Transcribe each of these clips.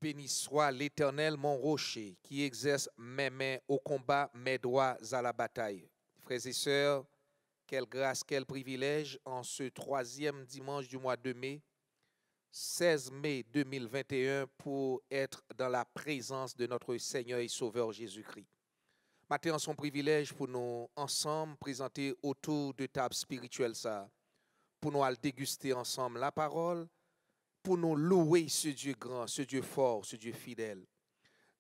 Béni soit l'Éternel, mon rocher, qui exerce mes mains au combat, mes doigts à la bataille. Frères et sœurs, quelle grâce, quel privilège en ce troisième dimanche du mois de mai, 16 mai 2021, pour être dans la présence de notre Seigneur et Sauveur Jésus-Christ. Matin, son privilège pour nous ensemble présenter autour de table spirituelle ça, pour nous aller déguster ensemble la parole, pour nous louer ce Dieu grand, ce Dieu fort, ce Dieu fidèle.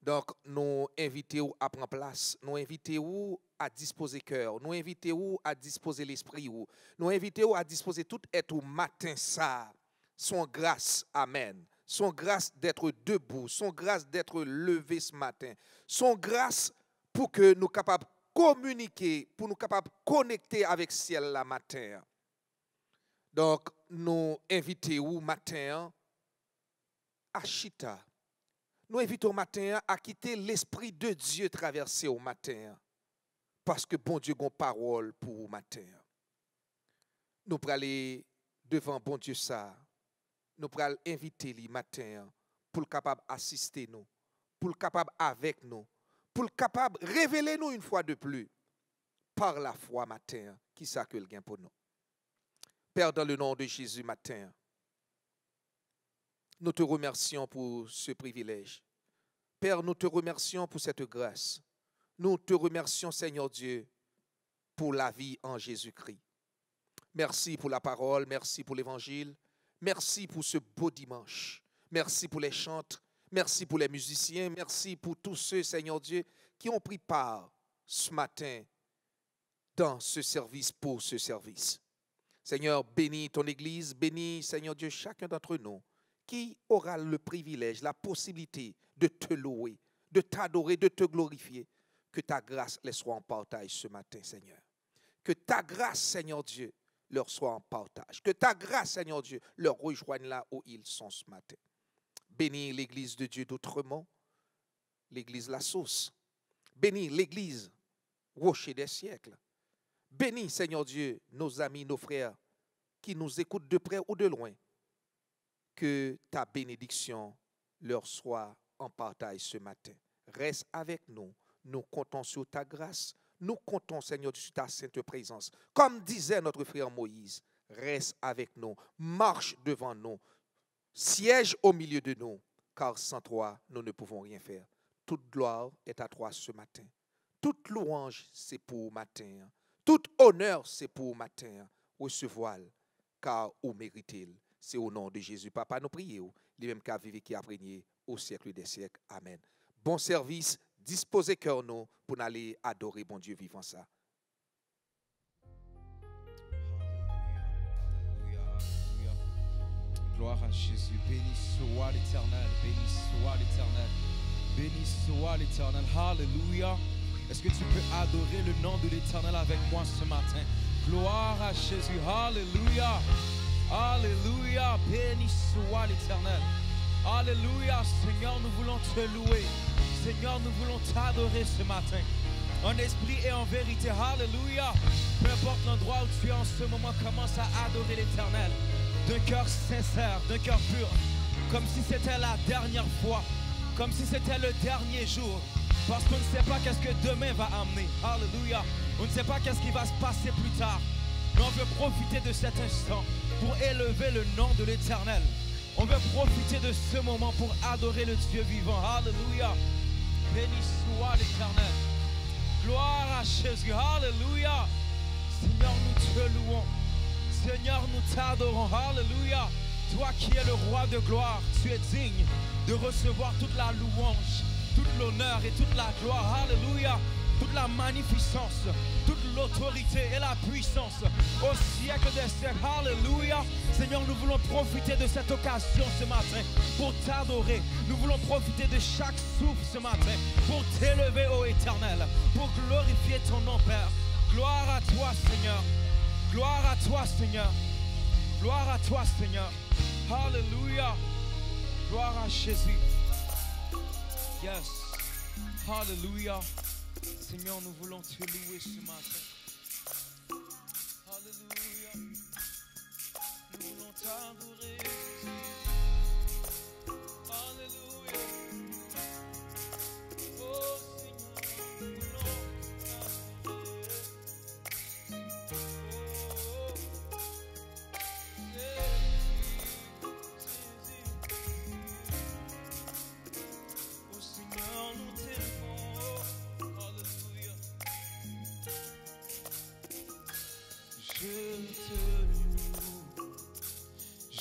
Donc, nous invitons à prendre place, nous invitons à disposer cœur, nous invitons à disposer l'esprit, nous invitons à disposer tout être au matin ça, son grâce, amen, son grâce d'être debout, son grâce d'être levé ce matin, son grâce pour que nous capables de communiquer, pour nous capables de connecter avec le ciel la matin. Donc, nous invitons matin à Chita. Nous invitons au matin à quitter l'Esprit de Dieu traversé au matin. Parce que bon Dieu a une parole pour au matin. Nous allons aller devant bon Dieu ça. Nous allons inviter le matin pour le capable assister nous, pour le capable avec nous, pour le capable révéler nous une fois de plus par la foi matin qui ça que le gain pour nous. Père, dans le nom de Jésus matin, nous te remercions pour ce privilège. Père, nous te remercions pour cette grâce. Nous te remercions, Seigneur Dieu, pour la vie en Jésus-Christ. Merci pour la parole, merci pour l'évangile, merci pour ce beau dimanche. Merci pour les chantes, merci pour les musiciens, merci pour tous ceux, Seigneur Dieu, qui ont pris part ce matin dans ce service, pour ce service. Seigneur, bénis ton Église, bénis, Seigneur Dieu, chacun d'entre nous qui aura le privilège, la possibilité de te louer, de t'adorer, de te glorifier. Que ta grâce les soit en partage ce matin, Seigneur. Que ta grâce, Seigneur Dieu, leur soit en partage. Que ta grâce, Seigneur Dieu, leur rejoigne là où ils sont ce matin. Bénis l'Église de Dieu d'Outremont, l'Église La Sauce. Bénis l'Église Rocher des siècles. Bénis, Seigneur Dieu, nos amis, nos frères qui nous écoutent de près ou de loin. Que ta bénédiction leur soit en partage ce matin. Reste avec nous. Nous comptons sur ta grâce. Nous comptons, Seigneur, sur ta sainte présence. Comme disait notre frère Moïse, reste avec nous. Marche devant nous. Siège au milieu de nous. Car sans toi, nous ne pouvons rien faire. Toute gloire est à toi ce matin. Toute louange, c'est pour matin. Tout honneur, c'est pour matin. Recevoir, car vous méritez. C'est au nom de Jésus. Papa, nous prions. Les mêmes qu'à vivre qui a régné au siècle des siècles. Amen. Bon service, disposez cœur nous pour aller adorer bon Dieu vivant ça. Alléluia, alléluia. Gloire à Jésus. Béni soit l'Éternel. Béni soit l'Éternel. Béni soit l'Éternel. Alléluia. Est-ce que tu peux adorer le nom de l'Éternel avec moi ce matin? Gloire à Jésus. Alléluia. Alléluia. Béni soit l'Éternel. Alléluia. Seigneur, nous voulons te louer. Seigneur, nous voulons t'adorer ce matin. En esprit et en vérité. Alléluia. Peu importe l'endroit où tu es en ce moment, commence à adorer l'Éternel. D'un cœur sincère, d'un cœur pur. Comme si c'était la dernière fois. Comme si c'était le dernier jour. Parce qu'on ne sait pas qu'est-ce que demain va amener. Alléluia. On ne sait pas qu'est-ce qui va se passer plus tard. Mais on veut profiter de cet instant pour élever le nom de l'Éternel. On veut profiter de ce moment pour adorer le Dieu vivant. Alléluia. Béni soit l'Éternel. Gloire à Jésus. Alléluia. Seigneur, nous te louons. Seigneur, nous t'adorons. Alléluia. Toi qui es le roi de gloire, tu es digne de recevoir toute la louange, toute l'honneur et toute la gloire. Alléluia. Toute la magnificence, toute l'autorité et la puissance au siècle des siècles. Alléluia. Seigneur, nous voulons profiter de cette occasion ce matin pour t'adorer. Nous voulons profiter de chaque souffle ce matin pour t'élever, ô Éternel, pour glorifier ton nom, Père. Gloire à toi, Seigneur. Gloire à toi, Seigneur. Gloire à toi, Seigneur. Alléluia. Gloire à Jésus. Yes. Alléluia. Seigneur, nous voulons te louer ce matin. Alléluia. Nous voulons t'adorer. Alléluia.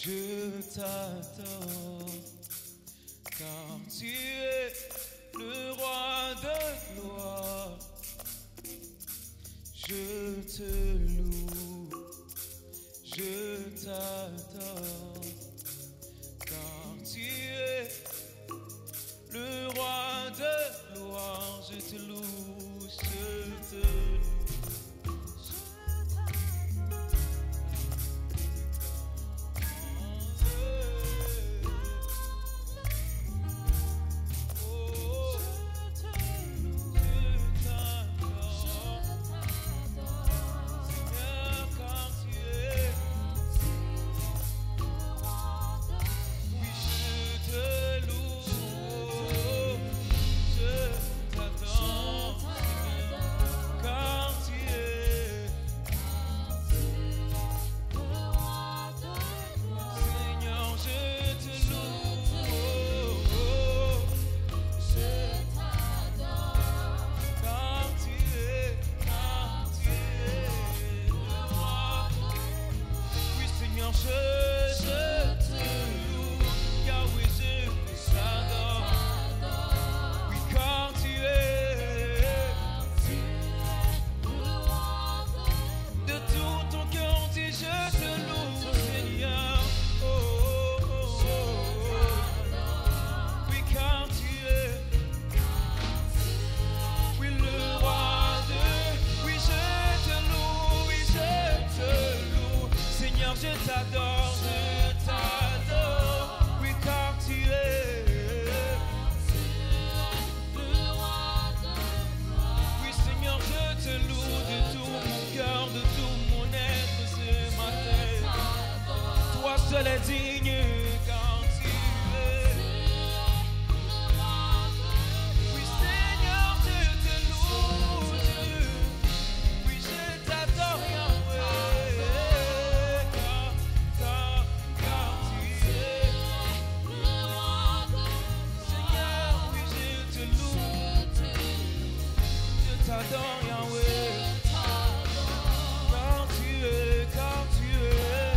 Je t'adore, car tu es le roi de gloire. Je te loue, je t'adore, car tu es le roi de gloire. Je te loue, je te loue. Seul est digne quand tu es. Oui Seigneur, je te loue, oui je t'adore Yahweh, car tu es. Seigneur, oui je te loue, je t'adore Yahweh, car tu es, car tu es.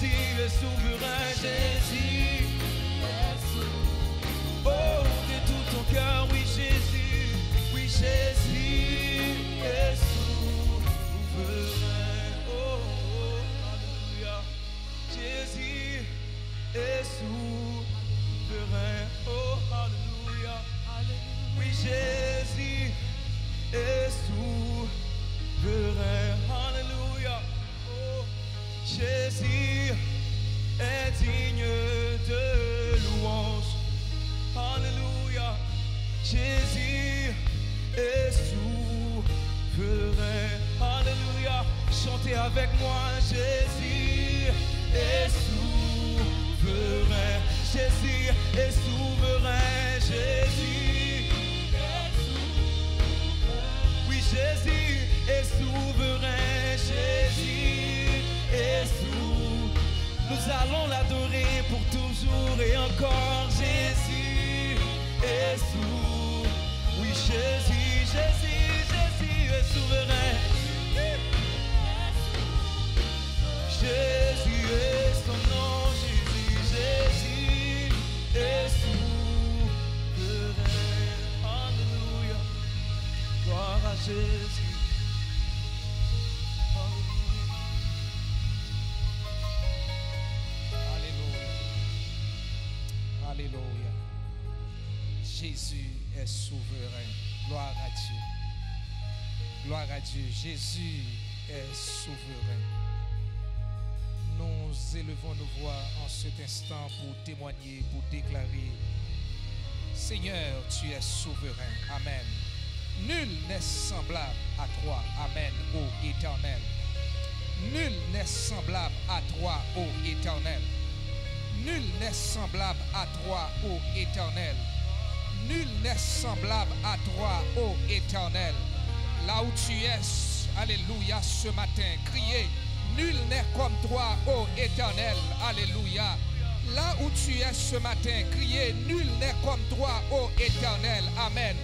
Jésus est souverain, Jésus. Oh, de tout ton cœur, oui Jésus, oui Jésus est souverain. Oh, alléluia. Jésus est souverain. Oh, alléluia. Oui Jésus est souverain. Alléluia. Oh, Jésus est digne de louange. Alléluia. Jésus est souverain. Alléluia. Chantez avec moi. Jésus est souverain. Jésus est souverain. Jésus est souverain. Oui, Jésus est souverain. Jésus est souverain. Nous allons l'adorer pour toujours et encore. Jésus est souverain. Oui, Jésus, Jésus, Jésus est souverain. Jésus est son nom. Jésus, Jésus est souverain. Alléluia. Gloire à Jésus. Alléluia. Jésus est souverain. Gloire à Dieu. Gloire à Dieu. Jésus est souverain. Nous élevons nos voix en cet instant pour témoigner, pour déclarer: Seigneur, tu es souverain. Amen. Nul n'est semblable à toi. Amen, ô Éternel. Nul n'est semblable à toi, ô Éternel. Nul n'est semblable à toi, ô Éternel. Nul n'est semblable à toi, ô Éternel. Là où tu es, alléluia, ce matin, criez: nul n'est comme toi, ô Éternel. Alléluia. Là où tu es ce matin, criez: nul n'est comme toi, ô Éternel. Amen.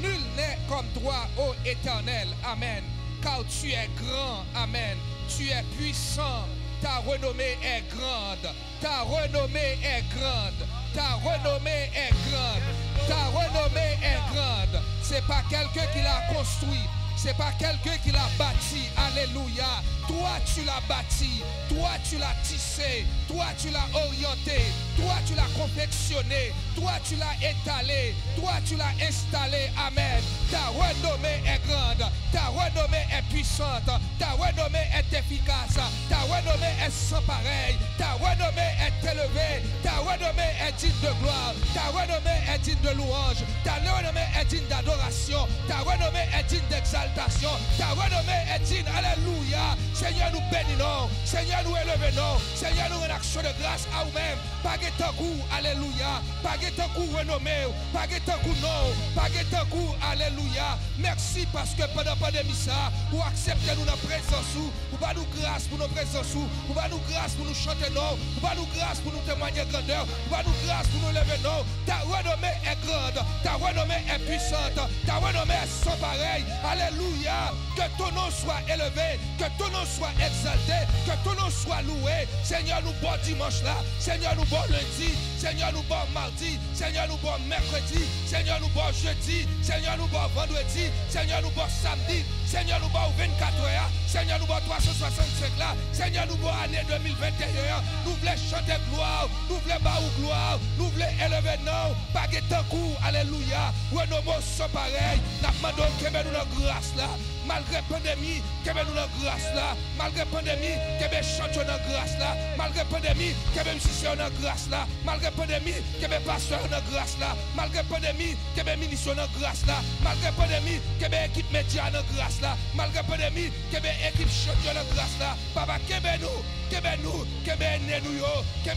Nul n'est comme toi, ô Éternel. Amen. Car tu es grand. Amen. Tu es puissant. Ta renommée est grande. Ta renommée est grande. Ta renommée est grande. Ta renommée est grande. C'est pas quelqu'un qui l'a construit. C'est pas quelqu'un qui l'a bâti. Alléluia. Toi, tu l'as bâti. Toi, tu l'as tissé. Toi, tu l'as orienté. Toi, tu l'as confectionné. Toi, tu l'as étalé. Toi, tu l'as installé. Amen. Ta renommée est grande. Ta renommée est puissante. Ta renommée est efficace. Ta renommée est sans pareil. Ta renommée est élevée. Ta renommée est digne de gloire. Ta renommée est digne de louange. Ta renommée est digne d'adoration. Ta renommée est digne d'exaltation. Ta renommée est digne. Alléluia. Seigneur, nous bénissons. Seigneur, nous élevons. Seigneur, nous en action de grâce à vous-même. Pas de ton goût. Alléluia. Pas de ton goût renommé. Pas de ton goût non. Pas de ton goût. Alléluia. Merci parce que pendant la pandémie, ça, vous acceptez nous notre présence. Vous pas nous grâce pour nos présences. Vous pas nous grâce pour nous chanter non. Vous pas nous grâce pour nous témoigner grandeur. Vous pas nous grâce pour nous lever non. Ta renommée est grande. Ta renommée est puissante. Ta renommée est sans pareil. Alléluia. Que ton nom soit élevé. Que ton nom soit exalté. Que ton nom soit loué. Seigneur, nous bon dimanche là. Seigneur, nous bon lundi. Seigneur, nous bon mardi. Seigneur, nous bon mercredi. Seigneur, nous bon jeudi. Seigneur, nous bon vendredi. Seigneur, nous bon samedi. Seigneur, nous bon 24 heures. Seigneur, nous bon 365 là. Seigneur, nous bon année 2021. Nous voulons chanter gloire. Nous voulons bas gloire. Nous voulons élever non. Pas de temps coup. Alléluia. Ouais, nos mots sont pareils. Nous demandons que nous la grâce là. Malgré la pandémie, que nous la grâce là. Malgré la pandémie, que nous chantons la grâce là. Malgré la pandémie, que nous musiciens la grâce là. Malgré la pandémie, que nous pasteurs la grâce là. Malgré la pandémie, que nous ministres la grâce là. Malgré la pandémie, que nous équipe média la grâce là. Malgré la pandémie, que nous équipe champion la grâce là. Papa, que nous, que nous, que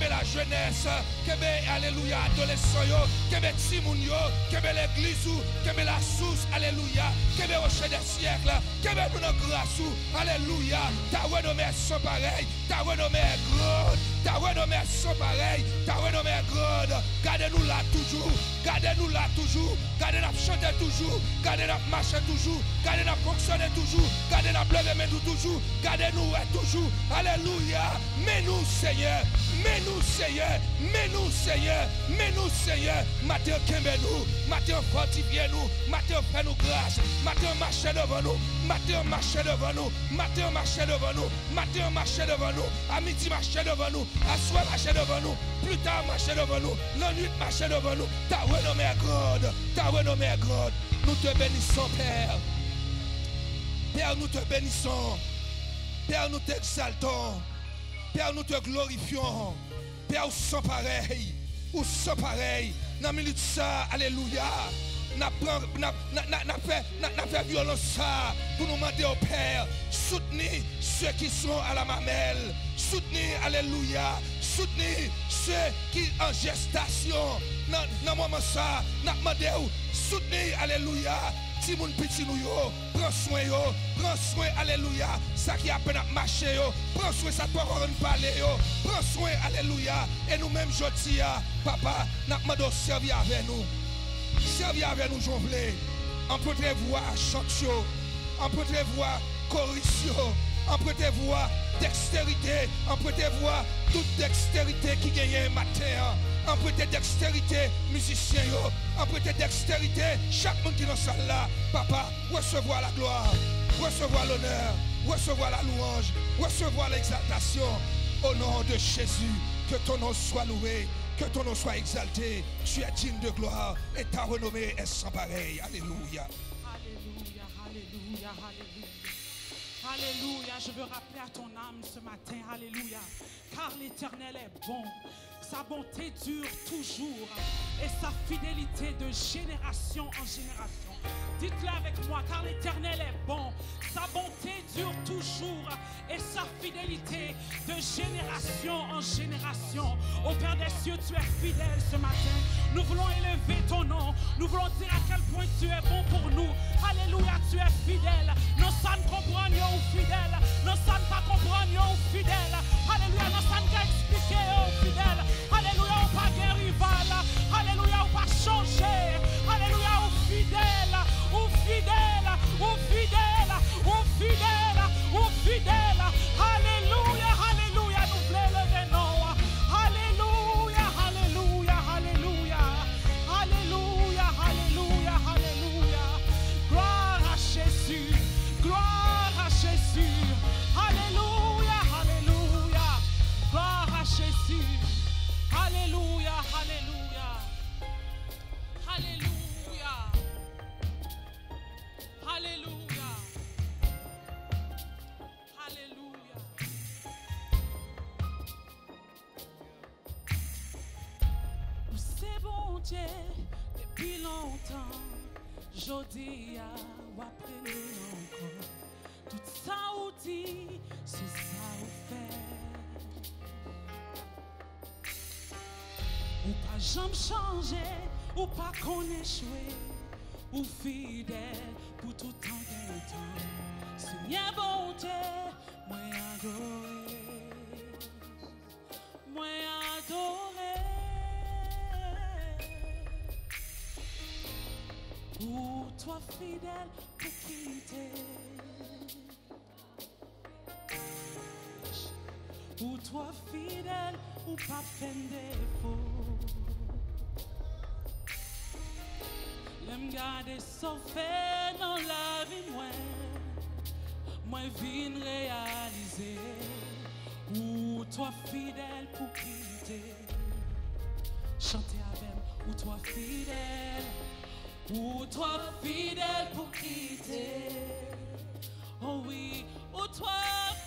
la jeunesse, que alléluia, adolescents, que Timoun, que l'église, que la source, alléluia, que le rocher des siècles, que nous la grâce, alléluia. Ta renommée est sans pareil, ta renommée est grande, ta renommée est sans pareil, ta renommée est grande. Gardez-nous là toujours. Gardez-nous là toujours. Gardez-nous chanter toujours. Gardez-nous marcher toujours. Gardez-nous fonctionner toujours. Gardez-nous lever nous toujours. Gardez-nous toujours. Alléluia. Mais nous, Seigneur. Mais nous, Seigneur. Mais nous, Seigneur. Mais nous, Seigneur. Matin, qu'aimez-nous. Matin, fortifiez-nous. Matin, fais-nous grâce. Matin, marchez devant nous. Matin, marchez devant nous. Matin, marchez devant nous. Matin, marchez devant nous. À midi, marchez devant nous. À soir, marchez devant nous. Plus tard, marchez devant nous. La nuit, marchez devant nous. Ta renommée est grande. Ta renommée est grande. Nous te bénissons, Père. Père, nous te bénissons. Père, nous t'exaltons. Père, nous te glorifions. Père, sans pareil. Ou sans pareil. Dans la minute ça, alléluia. N'a fait violence ça pour nous demander au Père. Soutenir ceux qui sont à la mamelle. Soutenir, alléluia. Soutenir ceux qui sont en gestation. Dans le moment ça, n'a demandé soutenir, alléluia. Si mon petit nous yo, prends soin, alléluia. Ça qui a peine à marcher yo, prends soin, ça doit encore parler yo, prends soin, alléluia. Et nous-mêmes, je papa, n'a demandé servir avec nous. Servir avec nous, j'en voulais. On peut te voir chantier, on peut te voir correction, on peut te voir dextérité, on peut te voir toute dextérité qui gagne matin. On peut te dextérité musicien, on peut te dextérité chaque monde qui est dans cette salle là. Papa, recevoir la gloire, recevoir l'honneur, recevoir la louange, recevoir l'exaltation. Au nom de Jésus, que ton nom soit loué. Que ton nom soit exalté. Tu es digne de gloire et ta renommée est sans pareil. Alléluia. Alléluia, alléluia, alléluia. Alléluia, je veux rappeler à ton âme ce matin, alléluia, car l'Éternel est bon. Sa bonté dure toujours et sa fidélité de génération en génération. Dites-le avec moi, car l'Éternel est bon. Sa bonté dure toujours et sa fidélité de génération en génération. Au Père des cieux, tu es fidèle ce matin. Nous voulons élever ton nom. Nous voulons dire à quel point tu es bon pour nous. Alléluia, tu es fidèle. Nous sommes comprenons fidèles. Nous sommes pas comprenons fidèles. Alléluia, nous sommes qu'à expliquer aux fidèles. Alléluia, on pas guère rival. Alléluia, on pas changer. Alléluia, on fidèle. Ou fidèle. Ou fidèle. Ou fidèle. Ou fidèle. Alléluia, alléluia, nous voulons lever non. Alléluia, alléluia, alléluia. Alléluia, alléluia, alléluia. Gloire à Jésus. Gloire à Jésus. Alléluia, alléluia. Gloire à Jésus. Alléluia, alléluia. Alléluia. Alléluia. Alléluia. C'est bon Dieu depuis longtemps. Jodi a ou après encore. Tout ça ou dit, c'est ça ou fait. Ou pas jamais changer, ou pas qu'on échoué, ou fidèle pour tout temps de temps. Seigneur bon Dieu, moi adoré, moi adoré. Ou toi fidèle pour quitter. Ou toi fidèle ou pas faire défaut. L'aime garder sauvé dans la vie moi vine réaliser. Ou toi fidèle pour quitter. Chanter avec ou toi fidèle. Ou toi fidèle pour quitter. Oh oui, ou toi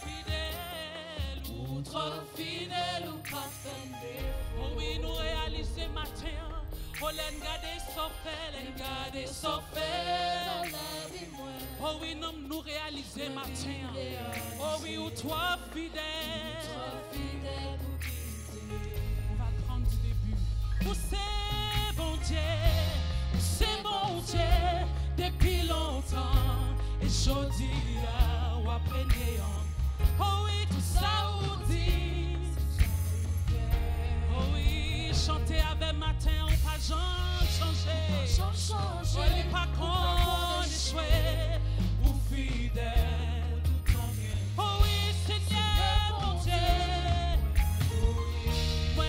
fidèle. Ou toi fidèle ou pas fendé. Oh oui, nous réaliser matin. Oh l'en garder sauvé dans la vie moi. Oh oui, nous réaliser matin. Oh oui, ou toi fidèle. Ou toi fidèle pour quitter. On va prendre du début. Ou c'est bon Dieu. C'est bon Dieu depuis longtemps. Et jodi ou après néant. Oh oui, tout ça ou dit. Oh oui, chanter avec matin. changé. Ouais, les pas qu'on échoué ou fidèle tout en bien. Oh oui, Seigneur mon Dieu. Moi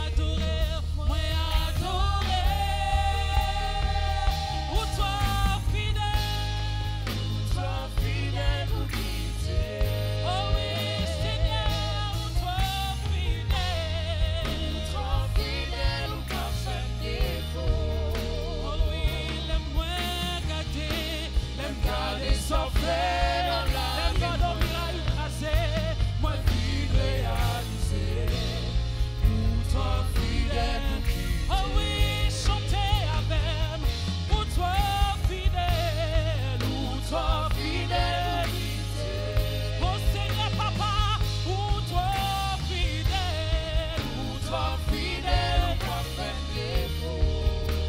adorer. Ou toi fidèle ou quitter. Oh oui, Seigneur, ou toi fidèle ou pas faire défaut. Oh oui, l'aime-moi garder sans faire. L'aime garder mira écrasé. Moi vide réalisé. Ou toi fidèle ou quitter. Oh oui, chantez avec. Ou toi fidèle ou quitter. Oh Seigneur Papa, ou toi fidèle ou pas faire défaut.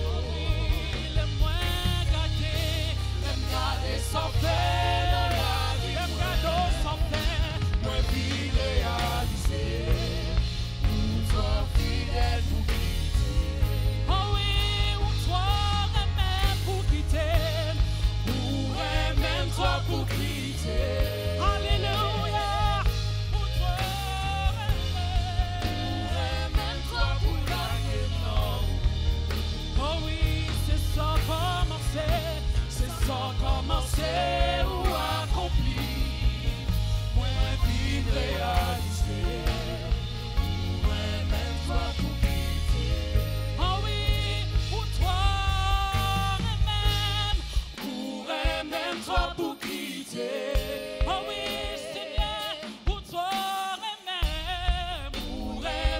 Oh oui, l'aime-moi garder sans faire dans la vie. L'aime garder sans faire, moi vie réalisée. Ou toi fidèle ou quitter. Oh oui, ou toi même pour quitter. Ou même toi pour quitter. Alléluia. Ou toi même toi pour larguer, non. Oh oui, c'est ça commencé ou accompli. Moi vie réalisé. Ou même toi pour quitter. Oh oui, ou toi même toi pour quitter. Oh oui, Seigneur, ou toi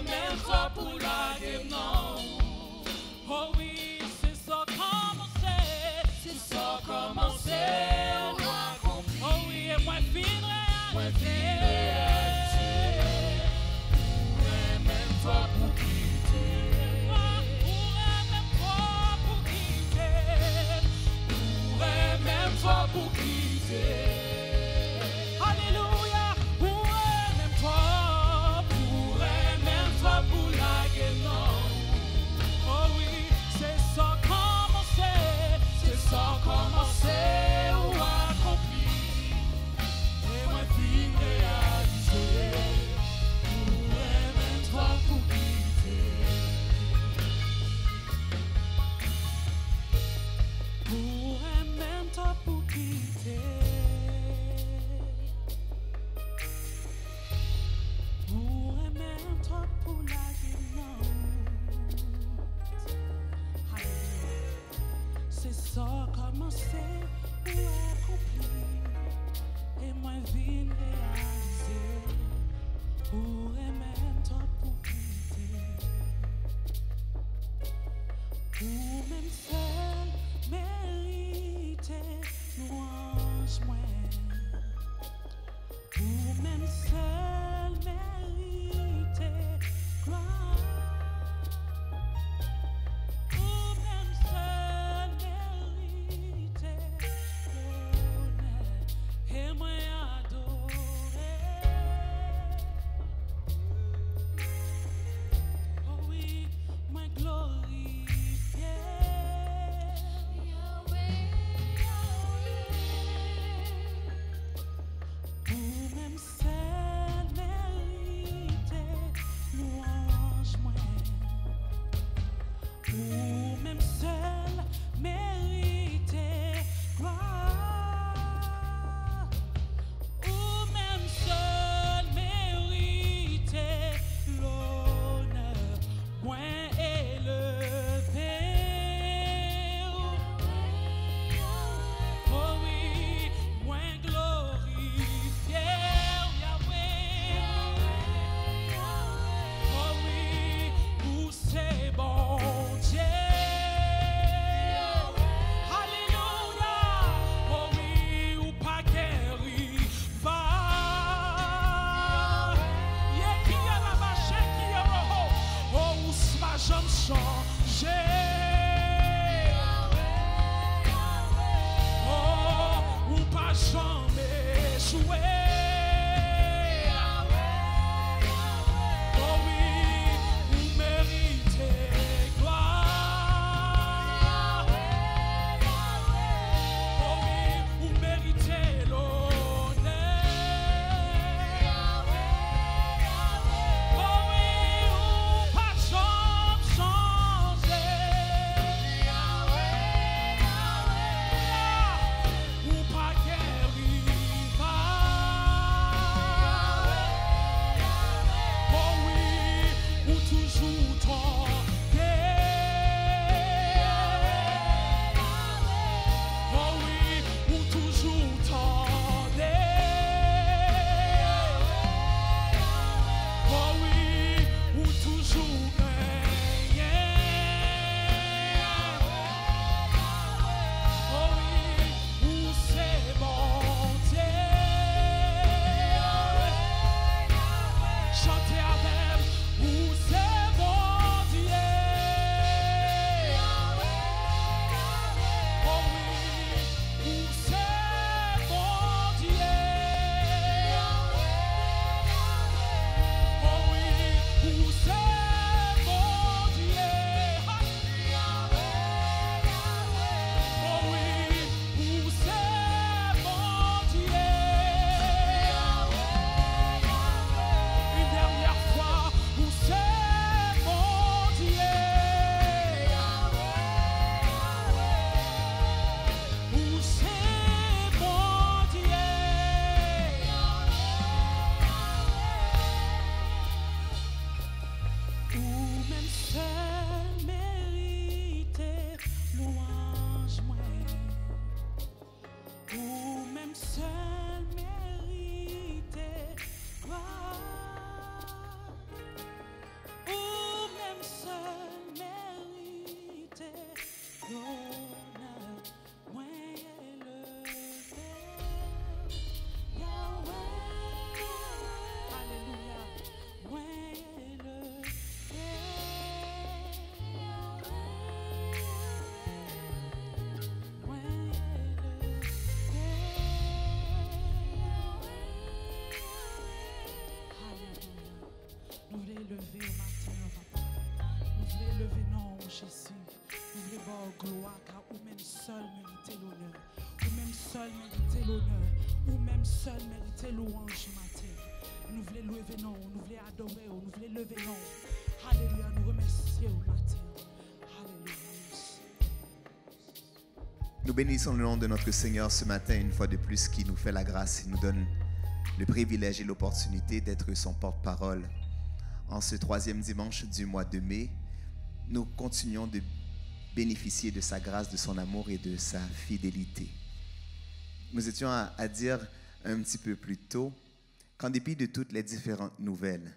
même toi pour larguer, non. Oh oui, c'est ça commencé ou accompli. Oh oui, et moi fin réalisé. Ou même toi pour quitter. Ou même toi pour quitter. Ou même toi pour quitter. Alléluia. Ou même toi pour larguer, non. Oh oui, c'est ça commencé ou accompli. Et moi fin réalisé. Ou même toi pour quitter. Ou même toi pour quitter. Ou même toi pour larguer, non. Alléluia. C'est ça commencé ou accompli. Et moi vine réalisé. Ou même toi pour quitter. Ou même seul mérité louange moi. Ou même seul mérité gloire. Ou même seul mérité l'honneur. Et moi adorer. Oh oui, moi glorifier. Ou même seul mérité louange moi. Ou même seul mérité gloire. Ou même seul mérité l'honneur. Moins élevé. Oh oui, moins glorifié. Yahweh. Oh oui, où c'est bon Dieu. Alléluia. Oh oui, ou pas guéri va. Yé qui a la vache qui a roho. Oh, où s'ma jambe changé. Oh, ou pas jamais échoué. Oh oui, ou méritez gloire. Jésus. Nous voulons voir gloire car ou même seul mériter l'honneur. Ou même seul mériter l'honneur. Ou même seul mériter louange matin. Nous voulons lever non, nous voulons adorer, nous voulons lever non. Alléluia, nous remercions au matin. Alléluia. Nous bénissons le nom de notre Seigneur ce matin, une fois de plus, qui nous fait la grâce et nous donne le privilège et l'opportunité d'être son porte-parole. En ce 3e dimanche du mois de mai, nous continuons de bénéficier de sa grâce, de son amour et de sa fidélité. Nous étions à dire un petit peu plus tôt qu'en dépit de toutes les différentes nouvelles,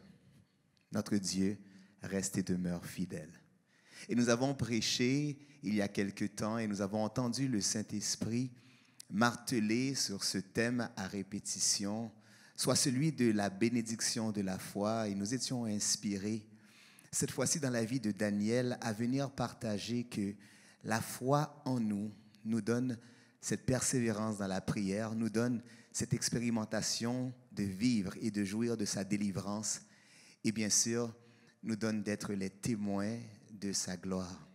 notre Dieu reste et demeure fidèle. Et nous avons prêché il y a quelque temps et nous avons entendu le Saint-Esprit marteler sur ce thème à répétition, soit celui de la bénédiction de la foi. Et nous étions inspirés, cette fois-ci dans la vie de Daniel, à venir partager que la foi en nous nous donne cette persévérance dans la prière, nous donne cette expérimentation de vivre et de jouir de sa délivrance et bien sûr nous donne d'être les témoins de sa gloire.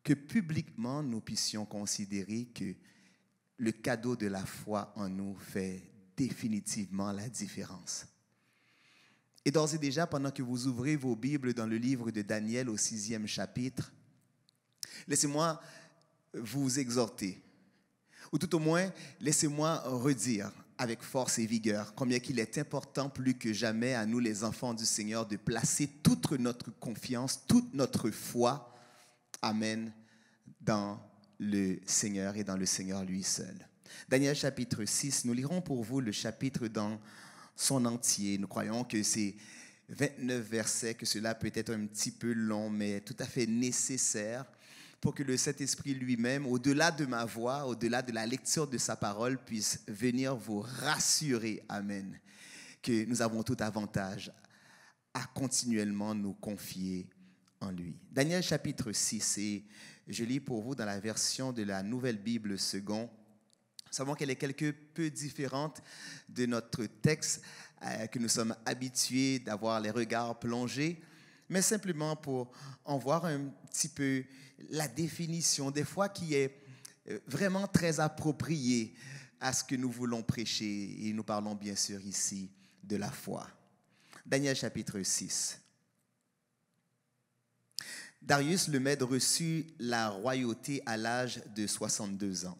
Que publiquement nous puissions considérer que le cadeau de la foi en nous fait définitivement la différence. Et d'ores et déjà, pendant que vous ouvrez vos Bibles dans le livre de Daniel au 6e chapitre, laissez-moi vous exhorter, ou tout au moins, laissez-moi redire avec force et vigueur combien qu'il est important plus que jamais à nous les enfants du Seigneur de placer toute notre confiance, toute notre foi, amen, dans le Seigneur et dans le Seigneur lui seul. Daniel chapitre 6, nous lirons pour vous le chapitre dans son entier. Nous croyons que c'est 29 versets, que cela peut être un petit peu long, mais tout à fait nécessaire pour que le Saint-Esprit lui-même, au-delà de ma voix, au-delà de la lecture de sa parole, puisse venir vous rassurer, amen, que nous avons tout avantage à continuellement nous confier en lui. Daniel chapitre 6, et je lis pour vous dans la version de la Nouvelle Bible Second. Nous savons qu'elle est quelque peu différente de notre texte que nous sommes habitués d'avoir les regards plongés, mais simplement pour en voir un petit peu la définition, des fois qui est vraiment très appropriée à ce que nous voulons prêcher. Et nous parlons bien sûr ici de la foi. Daniel chapitre 6. Darius le Mède reçut la royauté à l'âge de 62 ans.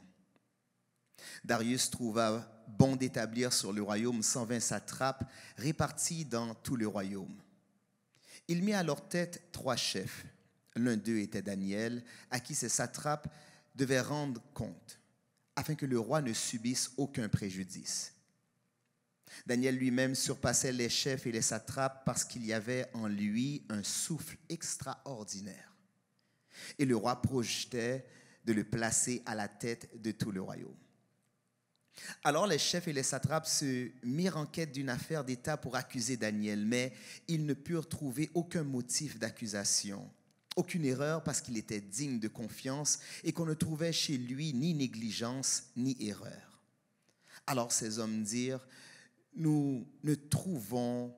Darius trouva bon d'établir sur le royaume 120 satrapes répartis dans tout le royaume. Il mit à leur tête 3 chefs. L'un d'eux était Daniel, à qui ces satrapes devaient rendre compte, afin que le roi ne subisse aucun préjudice. Daniel lui-même surpassait les chefs et les satrapes parce qu'il y avait en lui un souffle extraordinaire. Et le roi projetait de le placer à la tête de tout le royaume. Alors les chefs et les satrapes se mirent en quête d'une affaire d'État pour accuser Daniel, mais ils ne purent trouver aucun motif d'accusation, aucune erreur parce qu'il était digne de confiance et qu'on ne trouvait chez lui ni négligence ni erreur. Alors ces hommes dirent, nous ne trouverons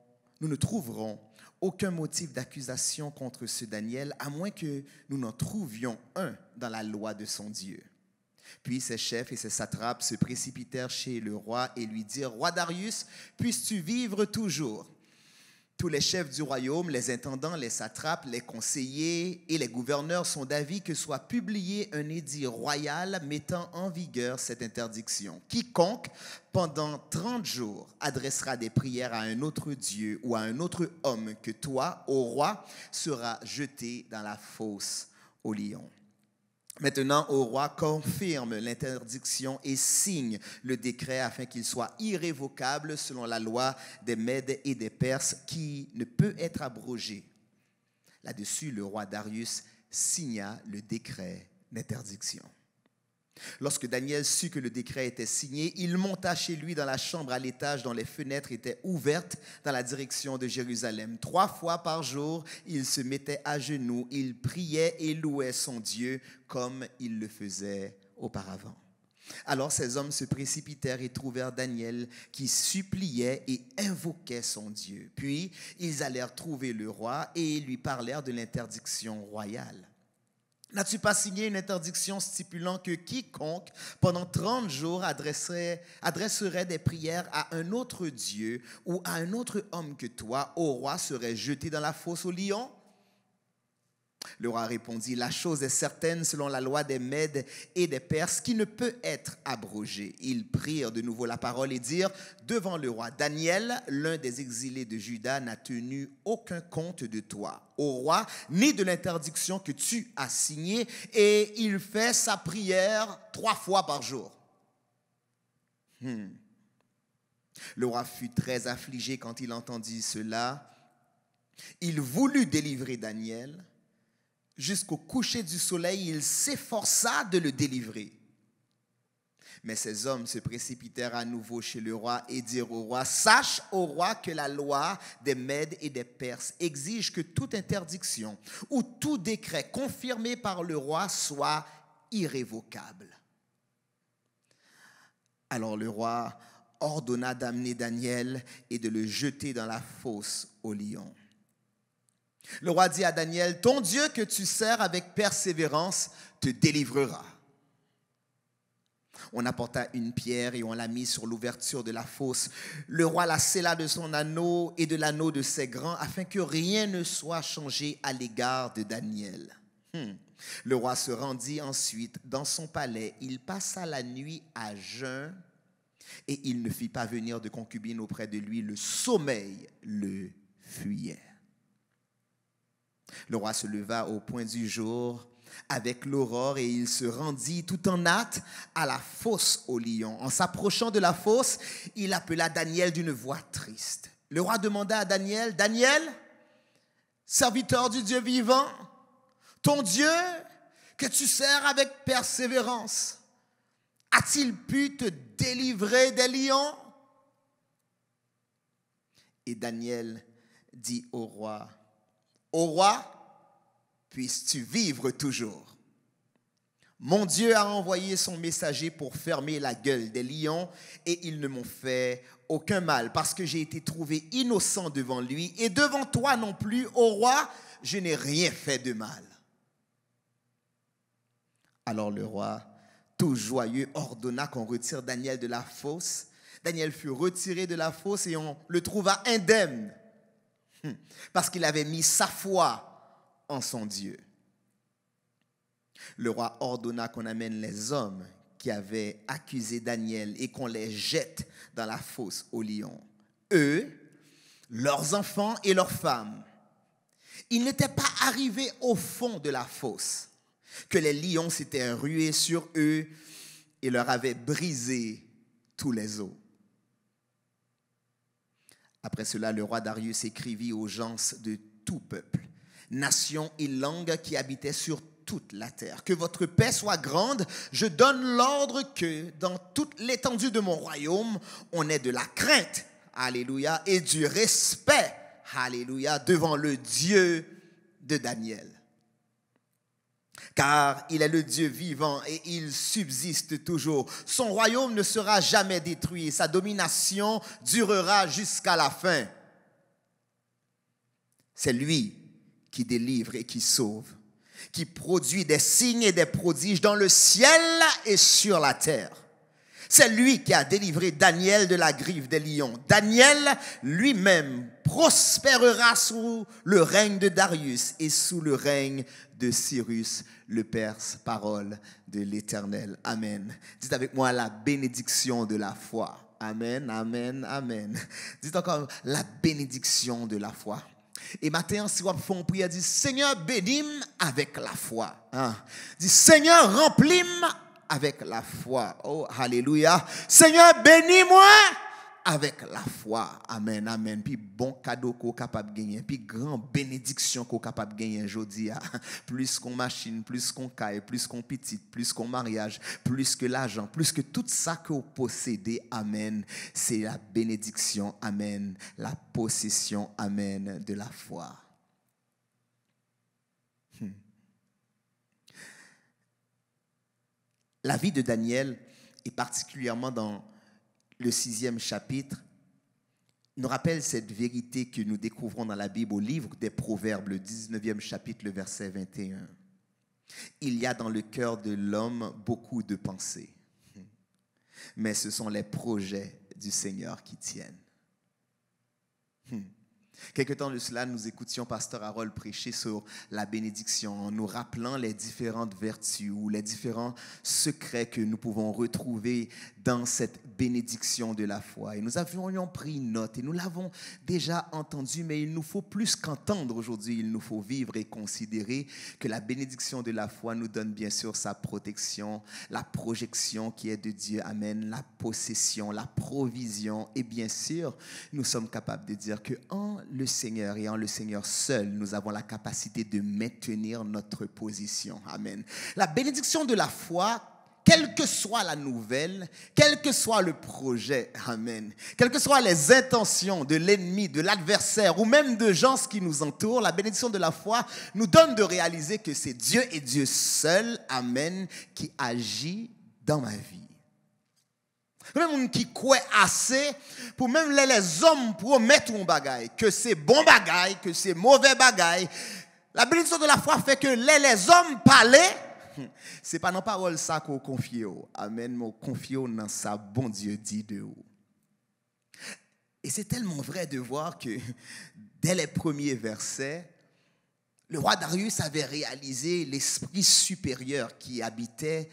aucun motif d'accusation contre ce Daniel, à moins que nous n'en trouvions un dans la loi de son Dieu. Puis ses chefs et ses satrapes se précipitèrent chez le roi et lui dirent, « Roi Darius, puisses-tu vivre toujours ?» Tous les chefs du royaume, les intendants, les satrapes, les conseillers et les gouverneurs sont d'avis que soit publié un édit royal mettant en vigueur cette interdiction. Quiconque, pendant 30 jours, adressera des prières à un autre Dieu ou à un autre homme que toi, ô roi, sera jeté dans la fosse aux lions. Maintenant, ô roi, confirme l'interdiction et signe le décret afin qu'il soit irrévocable selon la loi des Mèdes et des Perses qui ne peut être abrogé. Là-dessus, le roi Darius signa le décret d'interdiction. Lorsque Daniel sut que le décret était signé, il monta chez lui dans la chambre à l'étage dont les fenêtres étaient ouvertes dans la direction de Jérusalem. 3 fois par jour, il se mettait à genoux, il priait et louait son Dieu comme il le faisait auparavant. Alors ces hommes se précipitèrent et trouvèrent Daniel qui suppliait et invoquait son Dieu. Puis ils allèrent trouver le roi et lui parlèrent de l'interdiction royale. N'as-tu pas signé une interdiction stipulant que quiconque, pendant 30 jours, adresserait des prières à un autre Dieu ou à un autre homme que toi, au roi, serait jeté dans la fosse aux lions? Le roi répondit, la chose est certaine selon la loi des Mèdes et des Perses qui ne peut être abrogée. Ils prirent de nouveau la parole et dirent devant le roi, Daniel, l'un des exilés de Juda, n'a tenu aucun compte de toi, au roi, ni de l'interdiction que tu as signée, et il fait sa prière 3 fois par jour. Le roi fut très affligé quand il entendit cela. Il voulut délivrer Daniel. Jusqu'au coucher du soleil, il s'efforça de le délivrer. Mais ces hommes se précipitèrent à nouveau chez le roi et dirent au roi, sache au roi que la loi des Mèdes et des Perses exige que toute interdiction ou tout décret confirmé par le roi soit irrévocable. Alors le roi ordonna d'amener Daniel et de le jeter dans la fosse aux lions. Le roi dit à Daniel, ton Dieu que tu sers avec persévérance te délivrera. On apporta une pierre et on la mit sur l'ouverture de la fosse. Le roi la scella de son anneau et de l'anneau de ses grands afin que rien ne soit changé à l'égard de Daniel. Le roi se rendit ensuite dans son palais. Il passa la nuit à jeun et il ne fit pas venir de concubine auprès de lui. Le sommeil le fuyait. Le roi se leva au point du jour avec l'aurore et il se rendit tout en hâte à la fosse aux lions. En s'approchant de la fosse, il appela Daniel d'une voix triste. Le roi demanda à Daniel, Daniel, serviteur du Dieu vivant, ton Dieu que tu sers avec persévérance, a-t-il pu te délivrer des lions? Et Daniel dit au roi, puisses-tu vivre toujours. Mon Dieu a envoyé son messager pour fermer la gueule des lions et ils ne m'ont fait aucun mal parce que j'ai été trouvé innocent devant lui et devant toi non plus, ô roi, je n'ai rien fait de mal. Alors le roi, tout joyeux, ordonna qu'on retire Daniel de la fosse. Daniel fut retiré de la fosse et on le trouva indemne parce qu'il avait mis sa foi en son Dieu. Le roi ordonna qu'on amène les hommes qui avaient accusé Daniel et qu'on les jette dans la fosse aux lions. Eux, leurs enfants et leurs femmes. Ils n'étaient pas arrivés au fond de la fosse que les lions s'étaient rués sur eux et leur avaient brisé tous les os. Après cela, le roi Darius écrivit aux gens de tout peuple, nations et langues qui habitaient sur toute la terre. Que votre paix soit grande. Je donne l'ordre que dans toute l'étendue de mon royaume, on ait de la crainte, alléluia, et du respect, alléluia, devant le Dieu de Daniel. Car il est le Dieu vivant et il subsiste toujours. Son royaume ne sera jamais détruit. Sa domination durera jusqu'à la fin. C'est lui qui délivre et qui sauve, qui produit des signes et des prodiges dans le ciel et sur la terre. C'est lui qui a délivré Daniel de la griffe des lions. Daniel lui-même prospérera sous le règne de Darius et sous le règne de Cyrus le Perse. Parole de l'Éternel. Amen. Dites avec moi la bénédiction de la foi. Amen, amen, amen. Dites encore la bénédiction de la foi. Et matin, si vous faites une prière, dites Seigneur, bénis-moi avec la foi. Dites Seigneur, remplis-moi avec la foi. Oh, alléluia. Seigneur, bénis-moi avec la foi. Amen, amen. Puis bon cadeau qu'on est capable de gagner. Puis grand bénédiction qu'on est capable de gagner aujourd'hui. Plus qu'on machine, plus qu'on caille, plus qu'on petite, plus qu'on mariage, plus que l'argent, plus que tout ça que vous possédez. Amen. C'est la bénédiction. Amen. La possession. Amen. De la foi. La vie de Daniel, et particulièrement dans le 6e chapitre, nous rappelle cette vérité que nous découvrons dans la Bible au livre des Proverbes, le 19e chapitre, le verset 21. Il y a dans le cœur de l'homme beaucoup de pensées, mais ce sont les projets du Seigneur qui tiennent. Quelque temps de cela, nous écoutions Pasteur Harold prêcher sur la bénédiction en nous rappelant les différentes vertus ou les différents secrets que nous pouvons retrouver dans cette bénédiction de la foi. Et nous avions pris note et nous l'avons déjà entendu, mais il nous faut plus qu'entendre aujourd'hui. Il nous faut vivre et considérer que la bénédiction de la foi nous donne bien sûr sa protection, la projection qui est de Dieu, amen, la possession, la provision. Et bien sûr, nous sommes capables de dire que en le Seigneur et en le Seigneur seul, nous avons la capacité de maintenir notre position. Amen. La bénédiction de la foi, quelle que soit la nouvelle, quel que soit le projet, amen, quelles que soient les intentions de l'ennemi, de l'adversaire ou même de gens qui nous entourent, la bénédiction de la foi nous donne de réaliser que c'est Dieu et Dieu seul, amen, qui agit dans ma vie. Même qui croit assez pour même les hommes promettent un bagaille, que c'est bon bagaille, que c'est mauvais bagaille. La bénédiction de la foi fait que les hommes parlaient, c'est pas dans parole ça qu'on confie. Amen, mais confie dans ça, bon Dieu dit de vous. Et c'est tellement vrai de voir que dès les premiers versets, le roi Darius avait réalisé l'esprit supérieur qui habitait,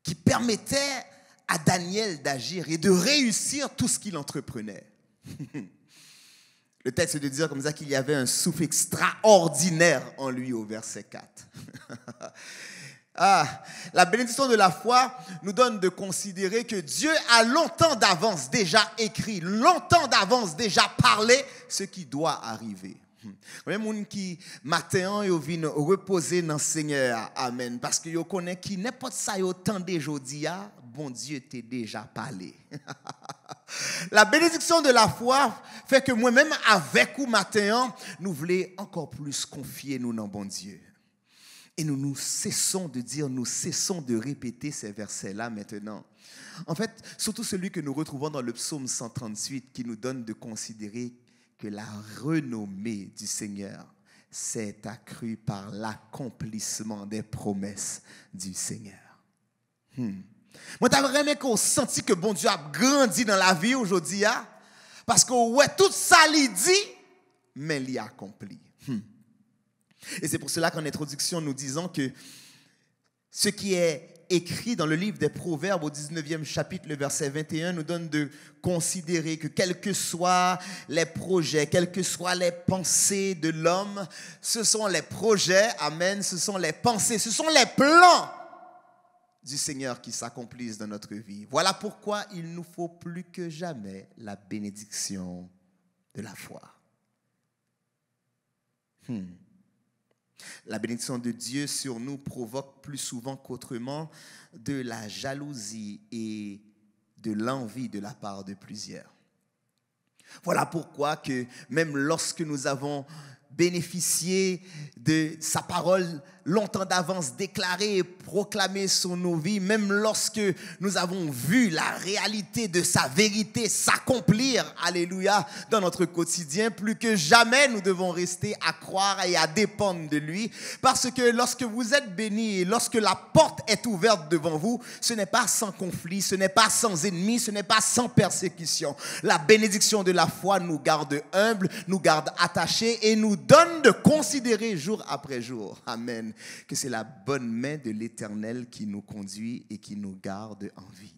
qui permettait à Daniel d'agir et de réussir tout ce qu'il entreprenait. Le texte de dire comme ça qu'il y avait un souffle extraordinaire en lui au verset 4. La bénédiction de la foi nous donne de considérer que Dieu a longtemps d'avance déjà écrit, longtemps d'avance déjà parlé ce qui doit arriver. Les gens qui matin ils viennent reposer dans le Seigneur, amen, parce que ils connaissent qui n'importe ça yo tendez jodi a, bon Dieu t'est déjà parlé. La bénédiction de la foi fait que moi-même avec vous matin, nous voulons encore plus confier nous dans bon Dieu. Et nous cessons de dire, nous cessons de répéter ces versets-là maintenant. En fait, surtout celui que nous retrouvons dans le psaume 138 qui nous donne de considérer que la renommée du Seigneur s'est accrue par l'accomplissement des promesses du Seigneur. Moi, t'as vraiment qu'on senti que bon Dieu a grandi dans la vie aujourd'hui, parce que ouais, tout ça il dit, mais il a accompli. Et c'est pour cela qu'en introduction, nous disons que ce qui est écrit dans le livre des Proverbes au 19e chapitre, le verset 21, nous donne de considérer que quels que soient les projets, quelles que soient les pensées de l'homme, ce sont les projets, amen, ce sont les pensées, ce sont les plans du Seigneur qui s'accomplissent dans notre vie. Voilà pourquoi il nous faut plus que jamais la bénédiction de la foi. La bénédiction de Dieu sur nous provoque plus souvent qu'autrement de la jalousie et de l'envie de la part de plusieurs. Voilà pourquoi que même lorsque nous avons bénéficié de sa parole longtemps d'avance déclarée et proclamée sur nos vies, même lorsque nous avons vu la réalité de sa vérité s'accomplir, alléluia, dans notre quotidien, plus que jamais nous devons rester à croire et à dépendre de lui, parce que lorsque vous êtes bénis et lorsque la porte est ouverte devant vous, ce n'est pas sans conflit, ce n'est pas sans ennemis, ce n'est pas sans persécution. La bénédiction de la foi nous garde humbles, nous garde attachés et nous donne de considérer jour après jour, amen, que c'est la bonne main de l'Éternel qui nous conduit et qui nous garde en vie.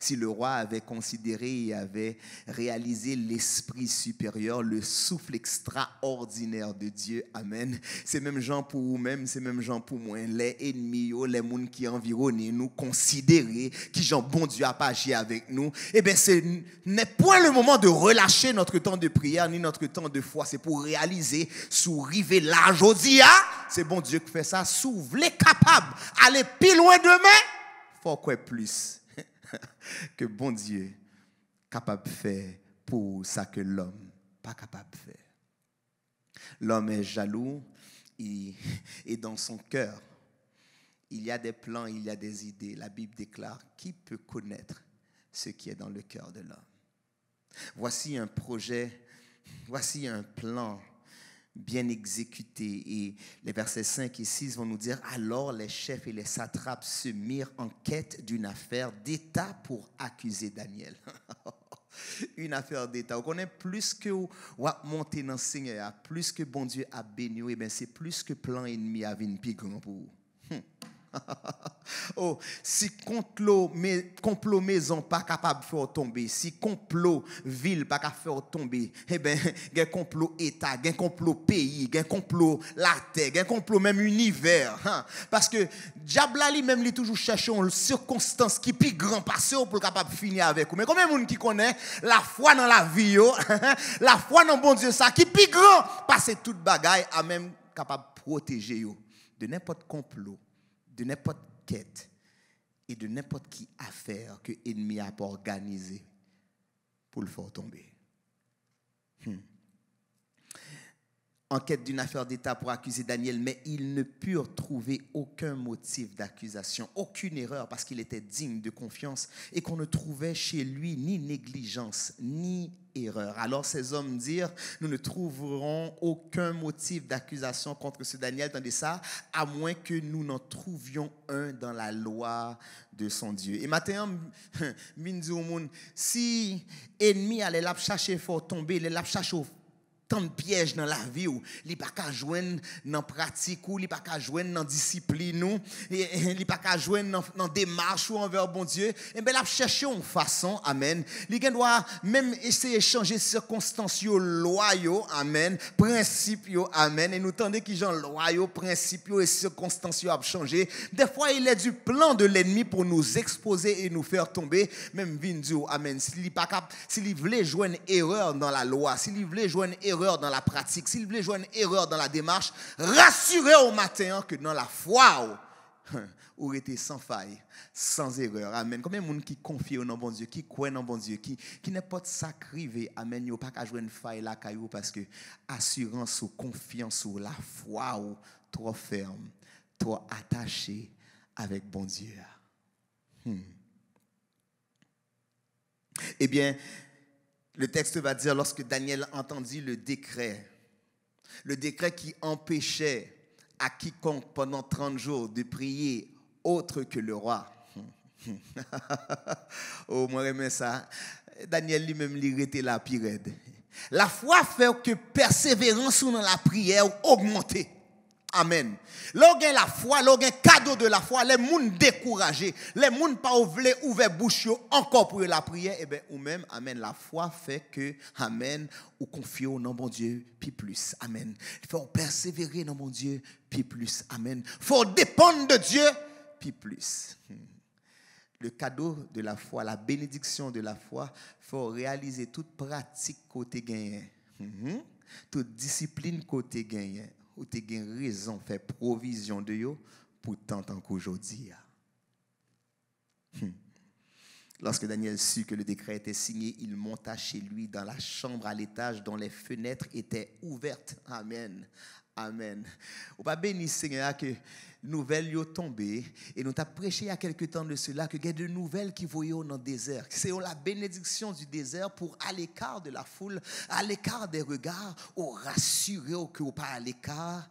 Si le roi avait considéré et avait réalisé l'esprit supérieur, le souffle extraordinaire de Dieu, amen, c'est même gens pour vous-même, c'est même gens pour moi, les ennemis, les gens qui environnent nous, considérer qui genre bon Dieu a pas agi avec nous, eh bien ce n'est point le moment de relâcher notre temps de prière ni notre temps de foi, c'est pour réaliser, sous river là aujourd'hui, c'est bon Dieu qui fait ça, sous vous voulez capable, aller plus loin demain, faut quoi plus que bon Dieu capable de faire pour ça que l'homme pas capable de faire. L'homme est jaloux et dans son cœur, il y a des plans, il y a des idées. La Bible déclare, qui peut connaître ce qui est dans le cœur de l'homme? Voici un projet, voici un plan bien exécuté. Et les versets 5 et 6 vont nous dire, alors les chefs et les satrapes se mirent en quête d'une affaire d'État pour accuser Daniel. Une affaire d'État. On connaît plus que ou a monté dans le Seigneur, plus que bon Dieu a béni, et bien c'est plus que plan ennemi a vint plus grand pour vous. Oh, si complot maison pas capable de faire tomber, si complot ville pas capable de faire tomber, eh ben, il y a complot État, il y a complot pays, il y a complot la terre, il y a complot même univers. Hein? Parce que diable lui-même lui toujours cherche une circonstance qui plus grand passer pour capable finir avec vous. Mais combien de monde qui connaît la foi dans la vie, la foi dans bon Dieu ça qui plus grand passer toute bagaille à même capable de protéger yo de n'importe complot, de n'importe quête et de n'importe qui affaire que l'ennemi a organisé pour le faire tomber. En quête d'une affaire d'État pour accuser Daniel, mais ils ne purent trouver aucun motif d'accusation, aucune erreur, parce qu'il était digne de confiance et qu'on ne trouvait chez lui ni négligence, ni erreur. Alors ces hommes dirent, nous ne trouverons aucun motif d'accusation contre ce Daniel, tandis ça, à moins que nous n'en trouvions un dans la loi de son Dieu. Et maintenant, si ennemi allait la chercher fort tomber, il l'a chercher tant de pièges dans la vie où il pas qu'à joindre dans pratique ou il pas qu'à joindre dans discipline ou il pas qu'à joindre dans démarche ou envers bon Dieu, et ben la chercher une façon, amen. Il doit même essayer de changer circonstances loyaux, amen, principes amen, et nous tendez qui gens loyaux, principes et circonstances a changé. Des fois il est du plan de l'ennemi pour nous exposer et nous faire tomber, même vindio, amen. S'il voulait jouer une erreur dans la loi, s'il voulait jouer une erreur dans la pratique, s'il voulait jouer une erreur dans la démarche, rassurez au matin que dans la foi, vous été sans faille, sans erreur. Amen. Combien de monde qui confie dans bon Dieu, qui croit dans bon Dieu, qui n'est pas sacrivé, amen, il n'y a pas qu'à jouer une faille là, parce que assurance ou confiance ou la foi ou trop ferme, trop attaché avec bon Dieu. Eh bien, le texte va dire, lorsque Daniel entendit le décret qui empêchait à quiconque pendant 30 jours de prier autre que le roi. Oh, moi j'aime ça. Daniel lui-même lui était la pirède. La foi fait que persévérance dans la prière augmente. Amen. Lorsqu'on a la foi, lorsqu'on a cadeau de la foi, les gens découragés, les gens pas ouvert bouche encore pour la prière, et bien ou même, amen, la foi fait que, amen, ou confier au nom bon Dieu, puis plus, amen. Il faut persévérer dans mon Dieu, puis plus, amen. Il faut dépendre de Dieu, puis plus. Le cadeau de la foi, la bénédiction de la foi, il faut réaliser toute pratique côté gagné, toute discipline côté gagné. Ou tu as raison de faire provision de yo pour tant qu'aujourd'hui. Lorsque Daniel sut que le décret était signé, il monta chez lui dans la chambre à l'étage dont les fenêtres étaient ouvertes. Amen. Amen. Ou pas béni Seigneur que nouvelles yo tombées et nous t'a prêché il y a quelque temps de cela que il y a de nouvelles qui voyaient dans le désert. C'est la bénédiction du désert pour à l'écart de la foule, à l'écart des regards, ou rassurer que ou pas à l'écart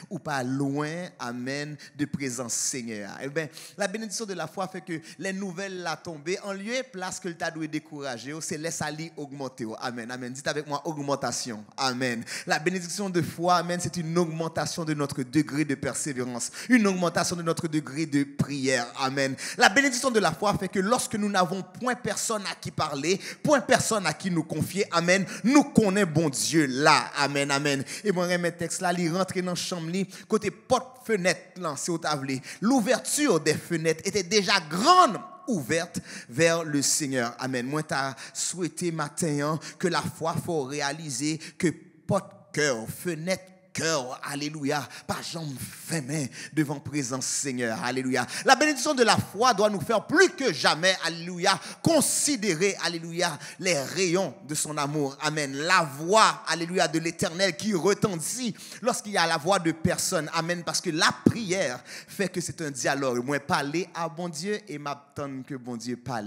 ou pas loin, amen, de présence Seigneur. Eh bien, la bénédiction de la foi fait que les nouvelles la tombées en lieu et place que le t'a doué décourager, c'est laisse aller augmenter. Amen. Amen. Dites avec moi augmentation. Amen. La bénédiction de foi, amen, c'est une augmentation de notre degré de persévérance. Une augmentation de notre degré de prière. Amen. La bénédiction de la foi fait que lorsque nous n'avons point personne à qui parler, point personne à qui nous confier, amen, nous connaissons bon Dieu là. Amen, amen. Et moi, mes textes là, il rentre dans la chambre, côté porte fenêtre là, c'est au tablé. L'ouverture des fenêtres était déjà grande, ouverte vers le Seigneur. Amen. Moi, t'as souhaité matin que la foi faut réaliser que porte cœur, fenêtre cœur, alléluia, pas jambe fermée devant présence Seigneur, alléluia. La bénédiction de la foi doit nous faire plus que jamais, alléluia, considérer, alléluia, les rayons de son amour, amen. La voix, alléluia, de l'Éternel qui retentit lorsqu'il y a la voix de personne, amen, parce que la prière fait que c'est un dialogue. Moi, parler à bon Dieu et m'attendre que bon Dieu parle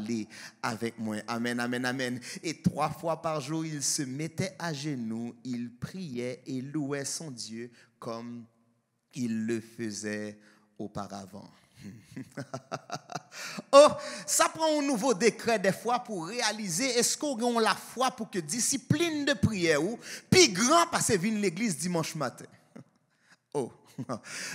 avec moi, amen, amen, amen. Et 3 fois par jour, il se mettait à genoux, il priait et louait son Dieu comme il le faisait auparavant. Oh, ça prend un nouveau décret des fois pour réaliser est-ce qu'on a la foi pour que discipline de prière ou puis grand parce que vient l'église dimanche matin. Oh.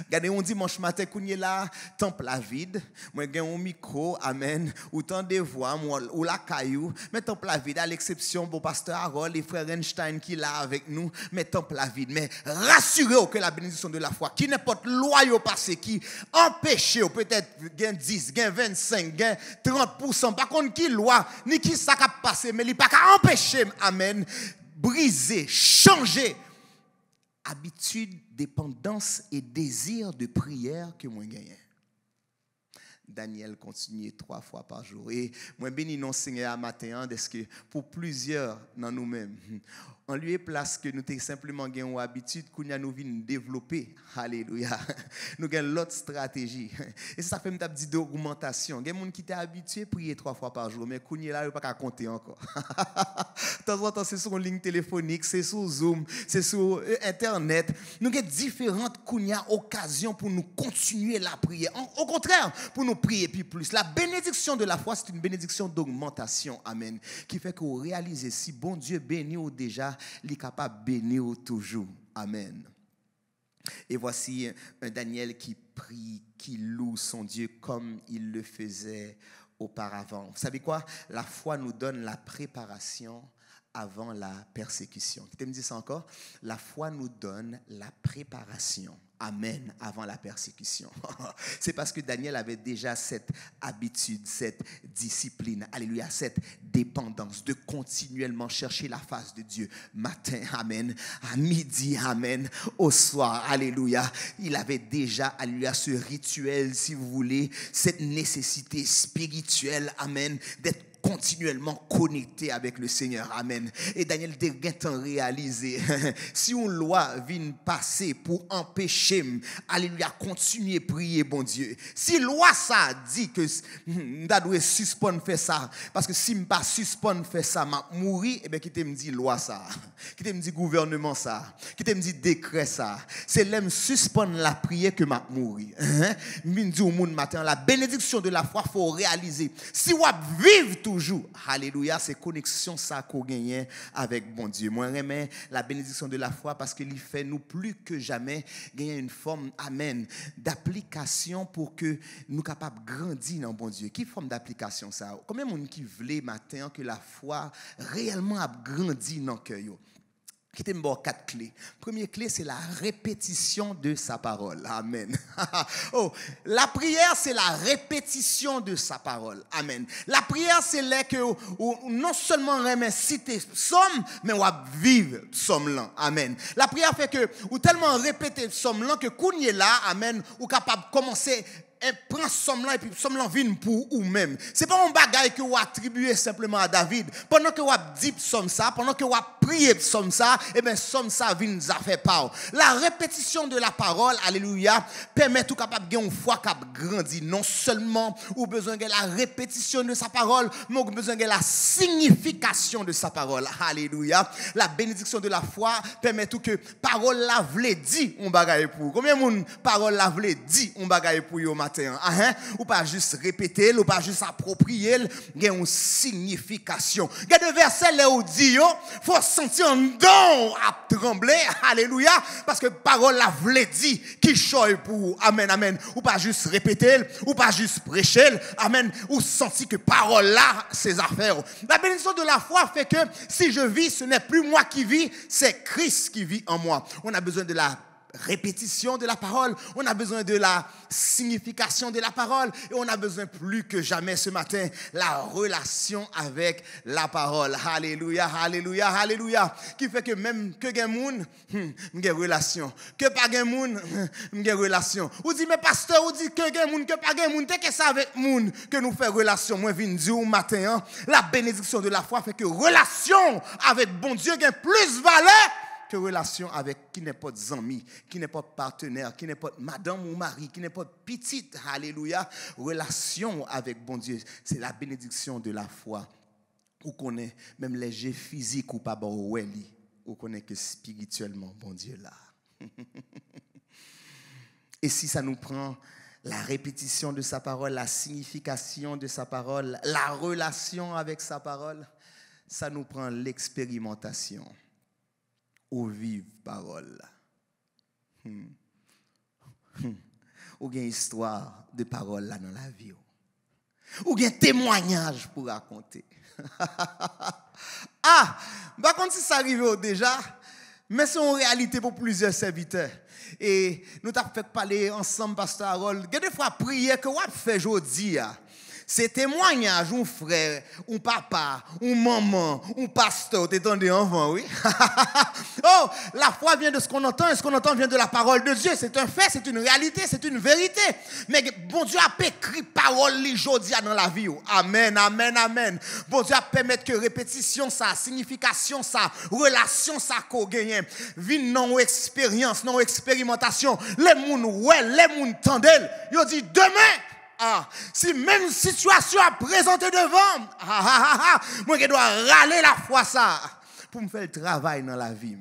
Regardez, on dimanche matin, qu'on est là, temple la vide. Moi, j'ai un micro, amen, ou tant de voix, ou la caillou, mais temple la vide, à l'exception, bon pasteur Harold et frère Einstein qui est là avec nous, mais temple la vide. Mais rassurez-vous que la bénédiction de la foi, qui n'importe loyaux passé, qui empêche, peut-être, gain 10, gain 25, gain 30%, par contre, qui loi, ni qui ça a passé, mais il pas qu'à empêcher, amen, briser, changer. Habitude, dépendance et désir de prière que moi gagne. Daniel continue 3 fois par jour. Et moi bénis non Seigneur à matin, parce que pour plusieurs dans nous-mêmes, en lieu et place que nous avons simplement une habitude qu'on a nous vient développer. Alléluia. Nous avons l'autre stratégie. Et ça fait une petite d'augmentation. Il y a des gens qui étaient habitués à prier 3 fois par jour, mais qu'on est là, il n'y a pas qu'à compter encore. De temps en temps, c'est sur une ligne téléphonique, c'est sur Zoom, c'est sur Internet. Nous avons différentes occasions pour nous continuer la prière. Au contraire, pour nous prier puis plus. La bénédiction de la foi, c'est une bénédiction d'augmentation. Amen. Qui fait que vous réalisez si bon Dieu bénit ou déjà, il est capable de bénir toujours. Amen. Et voici un Daniel qui prie, qui loue son Dieu comme il le faisait auparavant. Vous savez quoi? La foi nous donne la préparation avant la persécution. Qui me dit ça encore? La foi nous donne la préparation. Amen, avant la persécution. C'est parce que Daniel avait déjà cette habitude, cette discipline, alléluia, cette dépendance de continuellement chercher la face de Dieu. Matin, amen, à midi, amen, au soir, alléluia. Il avait déjà, alléluia, ce rituel, si vous voulez, cette nécessité spirituelle, amen, d'être continuellement connecté avec le Seigneur. Amen. Et Daniel a réalisé, si une loi vient passer pour empêcher, alléluia, continuer à prier, bon Dieu. Si loi ça dit que je dois suspendre faire ça, parce que si je ne pas suspendre faire ça, je vais mourir, et bien qui te me dit loi ça, qui te me dit gouvernement ça, qui te me dit décret ça, c'est l'aime suspendre la prière que je vais mourir. Je dis au monde matin, la bénédiction de la foi, il faut réaliser. Si vous vivez toujours, alléluia, c'est connexion ça qu'on gagne avec bon Dieu. Moi, j'aime la bénédiction de la foi parce qu'il fait nous plus que jamais gagner une forme, amen, d'application pour que nous capables de grandir dans bon Dieu. Quelle forme d'application ça? Combien de monde qui voulait matin que la foi réellement a grandi dans le cœur? Qui t'aime 4 clés. Première clé, c'est la répétition de sa parole. Amen. Oh, la prière, c'est la répétition de sa parole. Amen. La prière, c'est là que non seulement on citer psaume, mais on va vivre psaume là. Amen. La prière fait que ou tellement répéter psaume là que quand on est là, amen, ou capable de commencer et prend somme là et puis somme là vient pour ou même. C'est pas un bagage que vous attribuez simplement à David. Pendant que vous dit somme ça, pendant que vous priez somme ça, et bien somme ça vient nous a fait part. La répétition de la parole, alléluia, permet tout capable de une foi qui grandit. Non seulement ou besoin de la répétition de sa parole, mais ou besoin de la signification de sa parole. Alléluia. La bénédiction de la foi permet tout que parole la vle dit on bagage pour. Combien de monde parole la vle dit on bagage pour yo matin, ou pas juste répéter, ou pas juste approprier, il y a une signification. Il y a des versets là où dit il faut sentir un don à trembler, alléluia, parce que parole la vle dit qui choye pour amen amen, ou pas juste répéter, ou pas juste prêcher, amen, ou sentir que parole là ses affaires. La bénédiction de la foi fait que si je vis, ce n'est plus moi qui vis, c'est Christ qui vit en moi. On a besoin de la répétition de la parole, on a besoin de la signification de la parole et on a besoin plus que jamais ce matin la relation avec la parole. Alléluia, alléluia, alléluia. Qui fait que même que gen moun, m'gen relation. Que pas gen moun, m'gen relation. Ou dit mais pasteur, ou dit que gen moun, que pas gen moun, t'es que ça avec moun que nous fait relation. Moi vinn dire au matin, hein, la bénédiction de la foi fait que relation avec bon Dieu gagne plus valeur que relation avec qui n'est pas ami, qui n'est pas partenaire, qui n'est pas madame ou mari, qui n'est pas petite. Alléluia. Relation avec bon Dieu, c'est la bénédiction de la foi. Ou connaît même les jeux physiques ou pas bon ou connaît que spirituellement bon Dieu là. Et si ça nous prend la répétition de sa parole, la signification de sa parole, la relation avec sa parole, ça nous prend l'expérimentation. Ou vive parole. Ou bien histoire de parole là dans la vie. Ou bien témoignage pour raconter. Ah, par contre si ça arrive déjà, mais c'est en réalité pour plusieurs serviteurs. Et nous t'avons fait parler ensemble, Pasteur Harold. Il y a des fois prière que vous fait aujourd'hui. C'est témoignage, un frère, un papa, un maman, un pasteur, t'entendez enfant, oui? Oh, la foi vient de ce qu'on entend, et ce qu'on entend vient de la parole de Dieu. C'est un fait, c'est une réalité, c'est une vérité. Mais bon Dieu a écrit parole aujourd'hui dans la vie. Amen, amen, amen. Bon Dieu a permis que répétition, ça, signification, ça, relation, ça, qu'on gagne. Vine non expérience, non expérimentation. Les moun ouais, les moun tendel. Yo dit demain. Ah, si même situation à présenter devant, moi je dois râler la foi ça pour me faire le travail dans la vie.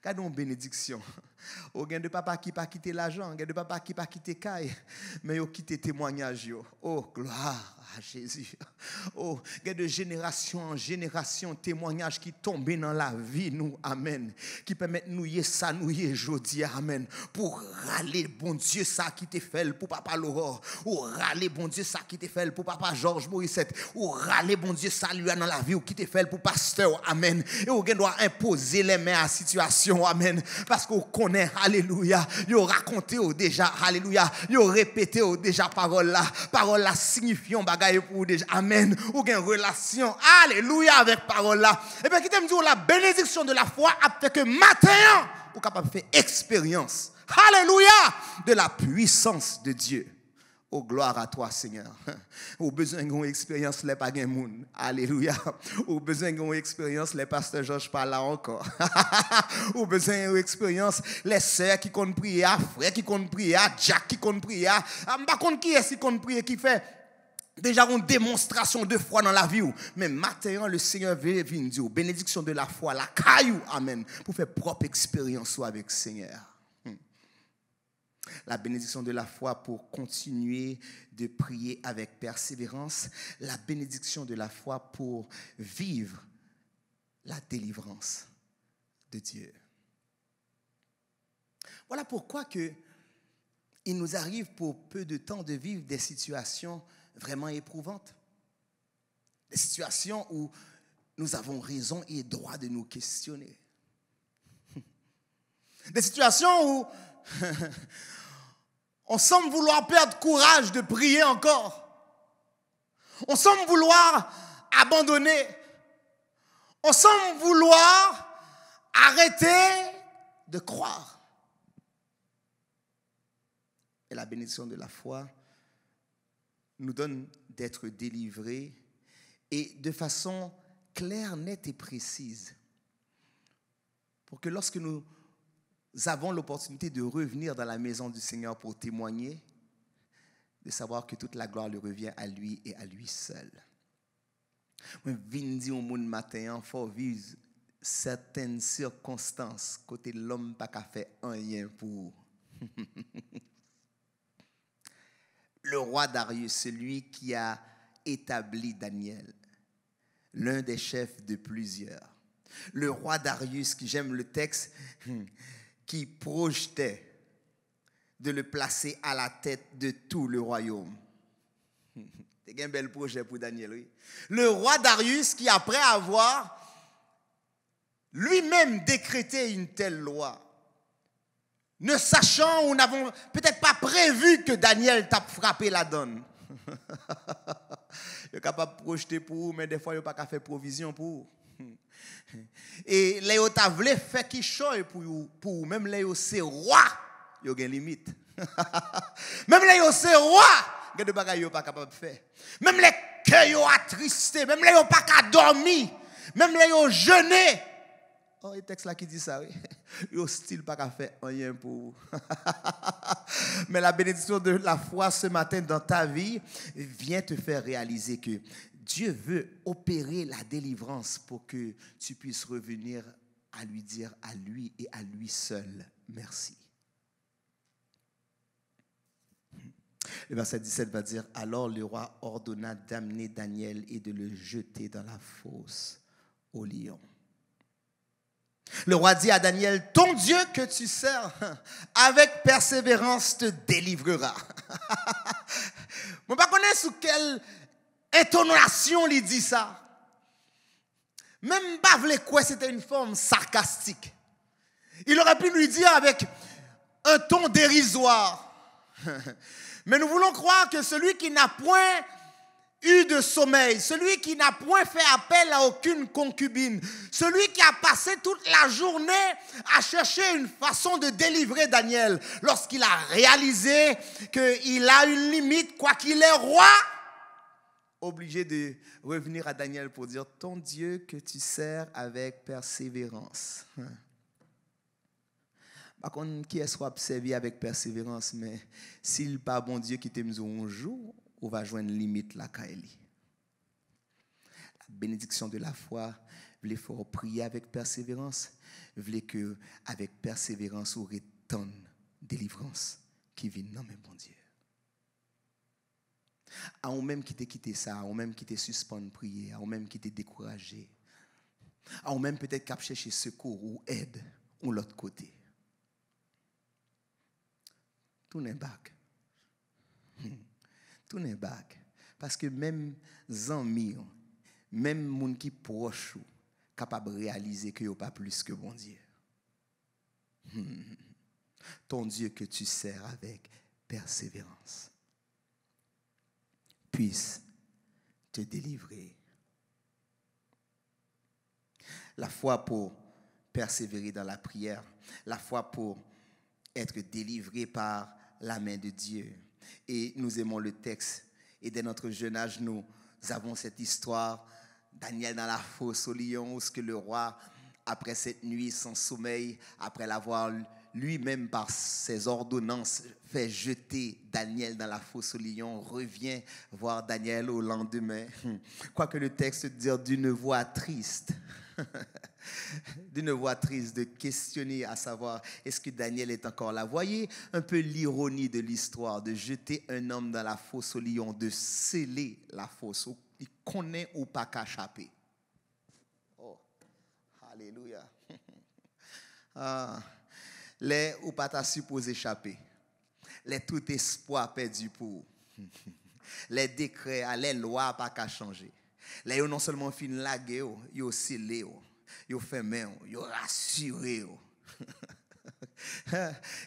Gardons une bénédiction. Au gain de papa qui pas quitter l'argent, gain de papa qui pas quitter caille, mais yo quitter témoignage yo. Oh gloire à Jésus. Oh, gain de génération en génération témoignage qui tombent dans la vie nous, amen. Qui permettent nous y ça nous y jodi, amen. Pour râler bon Dieu ça qui te fait pour papa Laurent, ou râler bon Dieu ça qui te fait pour papa Georges Morissette, ou râler bon Dieu ça lui dans la vie ou qui te fait pour pasteur, amen. Et on doit imposer les mains à la situation, amen. Parce qu'on connaît, alléluia, yo raconté déjà, alléluia, yo répété déjà parole là signifiant bagaille pour déjà, amen, ou une relation, alléluia, avec parole là. Et bien qui t'aime dire la bénédiction de la foi a fait que matin, ou capable de faire expérience, alléluia, de la puissance de Dieu. Oh, gloire à toi, Seigneur. Au besoin d'une expérience, les pas moun. Alléluia. Au besoin d'une expérience, les pasteurs Georges pas là encore. Au besoin d'une expérience, les sœurs qui comptent prier, frères qui comptent prier, Jack qui comptent prier. Par contre, qui est-ce qui compte prier, qui fait déjà une démonstration de foi dans la vie. Mais maintenant, le Seigneur veut venir dire, bénédiction de la foi, la caillou, amen, pour faire propre expérience avec le Seigneur. La bénédiction de la foi pour continuer de prier avec persévérance. La bénédiction de la foi pour vivre la délivrance de Dieu. Voilà pourquoi il nous arrive pour peu de temps de vivre des situations vraiment éprouvantes. Des situations où nous avons raison et droit de nous questionner. Des situations où on semble vouloir perdre courage de prier encore. On semble vouloir abandonner. On semble vouloir arrêter de croire. Et la bénédiction de la foi nous donne d'être délivrés et de façon claire, nette et précise. Pour que lorsque nous avons l'opportunité de revenir dans la maison du Seigneur pour témoigner, de savoir que toute la gloire lui revient à lui et à lui seul. Moi, je viens dire au monde matin, il faut vivre certaines circonstances côté l'homme pas qu'à faire rien pour. Le roi Darius, celui qui a établi Daniel, l'un des chefs de plusieurs. Le roi Darius, qui j'aime le texte, qui projetait de le placer à la tête de tout le royaume. C'est un bel projet pour Daniel, oui. Le roi Darius qui, après avoir lui-même décrété une telle loi, ne sachant ou n'avons peut-être pas prévu que Daniel t'a frappé la donne. Il est capable de projeter pour vous, mais des fois, il n'a pas qu'à faire provision pour vous. Et les autres voulu faire qui choye pour vous, même les autres c'est roi, il y a une limite. Même les autres c'est roi, il y a des bagages pas capable de faire. Même les cœurs attristés, même les autres pas capable dormir, même les autres jeûner. Oh, il texte là qui dit ça, oui. Il style pas qu'à faire rien pour vous. Mais la bénédiction de la foi ce matin dans ta vie vient te faire réaliser que Dieu veut opérer la délivrance pour que tu puisses revenir à lui dire à lui et à lui seul merci. Le verset 17 va dire, alors le roi ordonna d'amener Daniel et de le jeter dans la fosse au lion. Le roi dit à Daniel, ton Dieu que tu sers avec persévérance te délivrera. Je ne sais pas sous quelle intonation il dit ça. Même pas quoi, c'était une forme sarcastique. Il aurait pu lui dire avec un ton dérisoire. Mais nous voulons croire que celui qui n'a point eu de sommeil, celui qui n'a point fait appel à aucune concubine, celui qui a passé toute la journée à chercher une façon de délivrer Daniel, lorsqu'il a réalisé qu'il a une limite, quoi qu'il est roi, obligé de revenir à Daniel pour dire, ton Dieu que tu sers avec persévérance. Par contre, qui est-ce qu'on observe avec persévérance, mais s'il n'est pas bon Dieu qui t'aime un jour, on va joindre une limite là quand elle est. La bénédiction de la foi, voulez faut prier avec persévérance, voulez que avec persévérance on retonne délivrance qui vient non mais bon Dieu. À on même qui t'a quitté ça, à on même qui t'a suspendu prier, à on même qui t'a découragé, à on même peut-être cap chercher secours ou aide ou l'autre côté. Tout n'est back. Tout n'est back. Parce que même amis, même moun qui proche capable de réaliser que yo pas plus que bon Dieu. Ton Dieu que tu sers avec persévérance puisse te délivrer. La foi pour persévérer dans la prière, la foi pour être délivré par la main de Dieu. Et nous aimons le texte. Et dès notre jeune âge, nous avons cette histoire, Daniel dans la fosse au lion, où ce que le roi, après cette nuit sans sommeil, après l'avoir lui-même par ses ordonnances fait jeter Daniel dans la fosse au lion, revient voir Daniel au lendemain. Quoique le texte dit d'une voix triste. D'une voix triste de questionner à savoir est-ce que Daniel est encore là. Voyez un peu l'ironie de l'histoire de jeter un homme dans la fosse au lion, de sceller la fosse. Il connaît ou pas qu'à échapper. Oh, alléluia. Les ou pas t'as supposé échapper. Les tout espoir perdu pour. Les décrets, les lois pas qu'à changer. Les non seulement fin lagué, yo scellé, yo fermé, yo rassuré.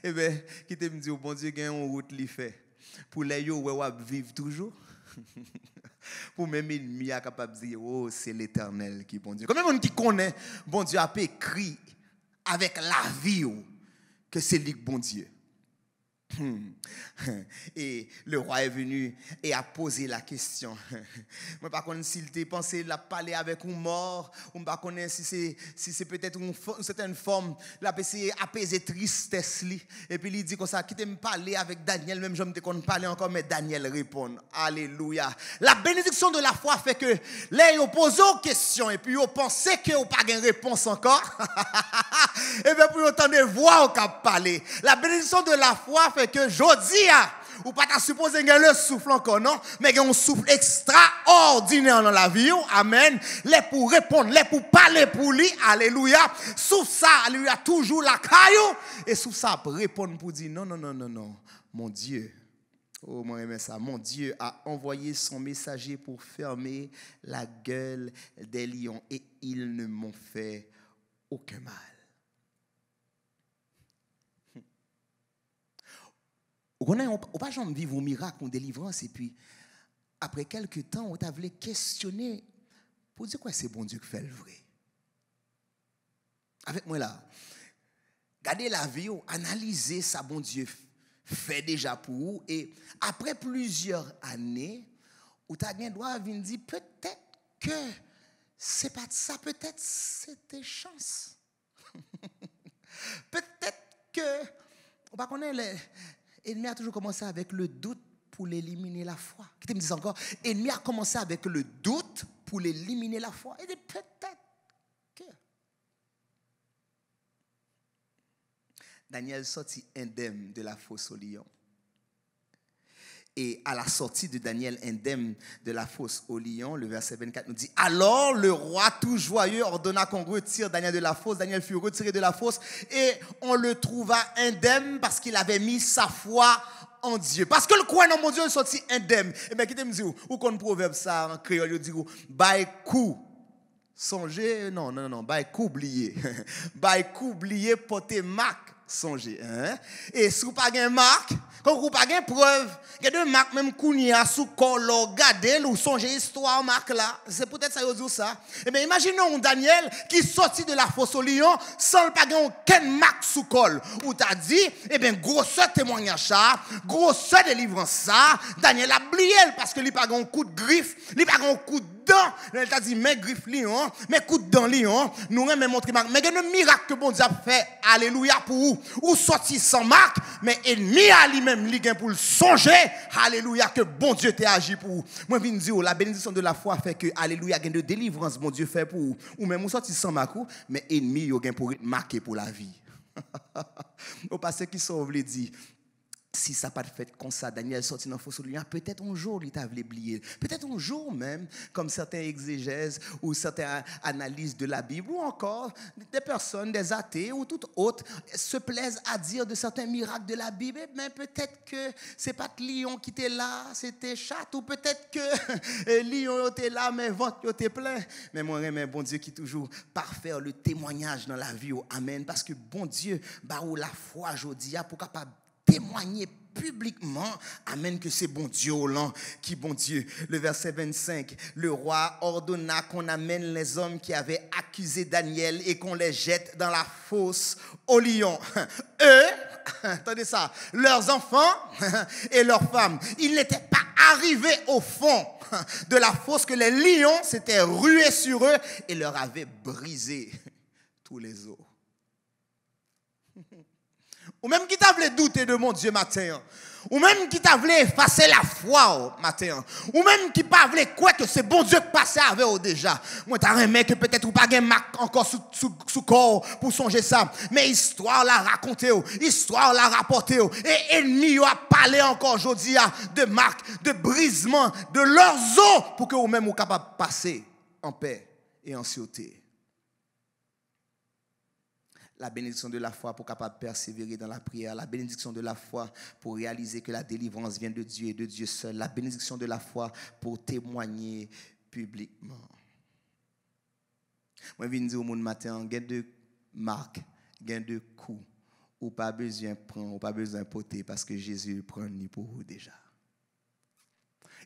Eh bien, qui te me dit bon Dieu gagne une route li fait pour les yo vivre toujours. Pour même ennemi a capable de dire oh c'est l'Éternel qui bon Dieu. Comme même qui connaît bon Dieu a écrit avec la vie que c'est lui bon Dieu. Et le roi est venu et a posé la question. Moi par contre s'il t'a pensé la parler avec un mort, on pas connaître si c'est peut-être une certaine forme la essayer apaiser tristesse li et puis il dit comme ça qui t'aime parler avec Daniel même je me qu'on parler encore mais Daniel répond. Alléluia. La bénédiction de la foi fait que les yo pose aux questions et puis yo pensait que on pas gain réponse encore. Et bien pour entendre voix au cap parler. La bénédiction de la foi fait que jodi ou pas supposé gagner le souffle encore non mais un souffle extraordinaire dans la vie. Amen. Les pour répondre, les pour parler pour lui. Alléluia. Souffle ça, lui a toujours la caillou et souffle ça pour répondre pour dire non. Mon Dieu. Oh moi j'aime ça. Mon Dieu a envoyé son messager pour fermer la gueule des lions et ils ne m'ont fait aucun mal. On n'a pas jamais vivre un miracle, une délivrance, et puis après quelques temps, on t'a voulu questionner pour dire quoi c'est bon Dieu qui fait le vrai. Avec moi là, regardez la vie, analysez ça bon Dieu fait déjà pour vous, et après plusieurs années, où tu as bien droit à venir dire peut-être que c'est pas ça, peut-être c'était chance. Peut-être que, on va connaître, l'ennemi a toujours commencé avec le doute pour l'éliminer la foi. Qui te me dit encore, l'ennemi a commencé avec le doute pour l'éliminer la foi. Et peut-être que. Daniel sortit indemne de la fosse au lion. Et à la sortie de Daniel indemne de la fosse au lion, le verset 24 nous dit « Alors le roi tout joyeux ordonna qu'on retire Daniel de la fosse. Daniel fut retiré de la fosse et on le trouva indemne parce qu'il avait mis sa foi en Dieu. » Parce que le croit dans mon Dieu, il sorti indemne. Et bien, qui te me dit, ou qu'on proverbe ça en créole, il dit « Bail coup, songez, non, bail coup oublié. Bail coup oublié, porter marque. Songez, hein? Et si vous n'avez pas de marque, quand vous n'avez pas de preuve, il y a deux marques même qu'on y a sous col, regardez, ou songez l'histoire marque là, c'est peut-être ça vous dit ça. Eh bien, imaginons Daniel qui sortit de la fosse au lion sans pas de aucune marque sous col. Ou t'as dit, eh bien, grosse témoignage ça, grosse délivrance ça, Daniel a oublié parce que il n'a pas un coup de griffe, il n'a pas un coup de dent. Il t'a dit, mais griffe lion, mais coup de dent lion, nous même montrer marque. Mais il y a un miracle que bon Dieu a fait, alléluia pour vous. Ou sorti sans marque, mais ennemi à lui-même, il pour le songer, alléluia, que bon Dieu t'a agi pour vous. Moi, je viens dire, la bénédiction de la foi fait que, alléluia, il y a de délivrance, bon Dieu fait pour vous. Ou même, ou sorti sans marque, mais ennemi, il y a pour marquer pour la vie. Au passé, qui sauve, les dit. Si ça n'a pas fait comme ça, Daniel sorti dans le fosse au lion, peut-être un jour il t'a oublié. Peut-être un jour même, comme certains exégèses ou certaines analyses de la Bible, ou encore des personnes, des athées ou tout autres, se plaisent à dire de certains miracles de la Bible, mais peut-être que ce n'est pas le lion qui était là, c'était chat, ou peut-être que le lion était là, mais le ventre était plein. Mais moi, mais bon Dieu qui toujours parfaire le témoignage dans la vie, amen, parce que bon Dieu, bah, la foi aujourd'hui, pour capable témoigner publiquement, amen, que c'est bon Dieu qui bon Dieu. Le verset 25, le roi ordonna qu'on amène les hommes qui avaient accusé Daniel et qu'on les jette dans la fosse au lion. Eux, attendez ça, leurs enfants et leurs femmes, ils n'étaient pas arrivés au fond de la fosse que les lions s'étaient rués sur eux et leur avaient brisé tous les os. Ou même qui t'a voulu douter de mon Dieu matin. Ou même qui t'a voulu effacer la foi matin. Ou même qui pas voulu quoi que c'est bon Dieu qui passait avec eux déjà. Moi t'as un mec que peut-être ou pas de marque encore sous corps pour songer ça. Mais histoire l'a raconté, histoire l'a rapporté. Et ennemi a parlé encore aujourd'hui de marque, de brisement de leurs os pour que vous-même vous capable de passer en paix et en sûreté. La bénédiction de la foi pour capable persévérer dans la prière. La bénédiction de la foi pour réaliser que la délivrance vient de Dieu et de Dieu seul. La bénédiction de la foi pour témoigner publiquement. Moi, je viens dire au monde matin, gain de marque, gain de coups, ou pas besoin de prendre, ou pas besoin de porter, parce que Jésus prend ni pour vous déjà.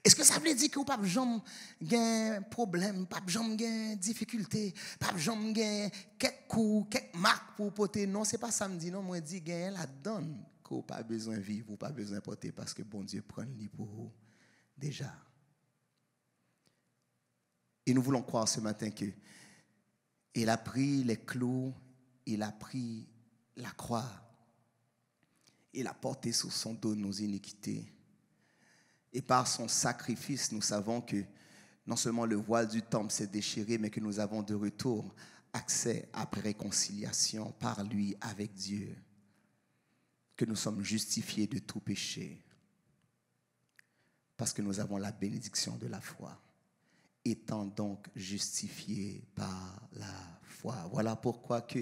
Est-ce que ça veut dire que vous n'avez pas de problème, pas de difficulté, pas de quelques coups, quelques marques pour porter? Non, ce n'est pas ça me dit. Non, moi, je dis que la donne que vous n'avez pas besoin de vivre, vous n'avez pas besoin de porter parce que bon Dieu prend le lit pour vous déjà. Et nous voulons croire ce matin que il a pris les clous, il a pris la croix, il a porté sur son dos nos iniquités. Et par son sacrifice, nous savons que non seulement le voile du temple s'est déchiré, mais que nous avons de retour accès à réconciliation par lui avec Dieu. Que nous sommes justifiés de tout péché. Parce que nous avons la bénédiction de la foi. Étant donc justifiés par la foi. Voilà pourquoi que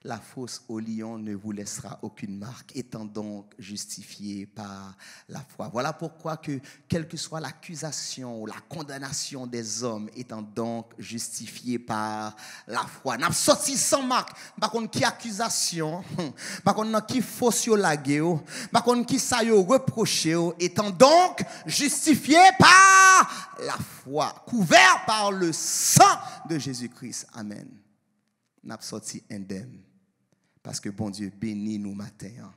La fosse au lion ne vous laissera aucune marque, étant donc justifiés par la foi. Voilà pourquoi que, quelle que soit l'accusation ou la condamnation des hommes, étant donc justifiés par la foi. N'a sorti sans marque, par contre qui accusation, par contre qui fausse yo lagué, par contre qui ça yo reproché, étant donc justifiés par la foi, couverts par le sang de Jésus-Christ. Amen. N'a sorti indemne. Parce que bon Dieu bénit nous matin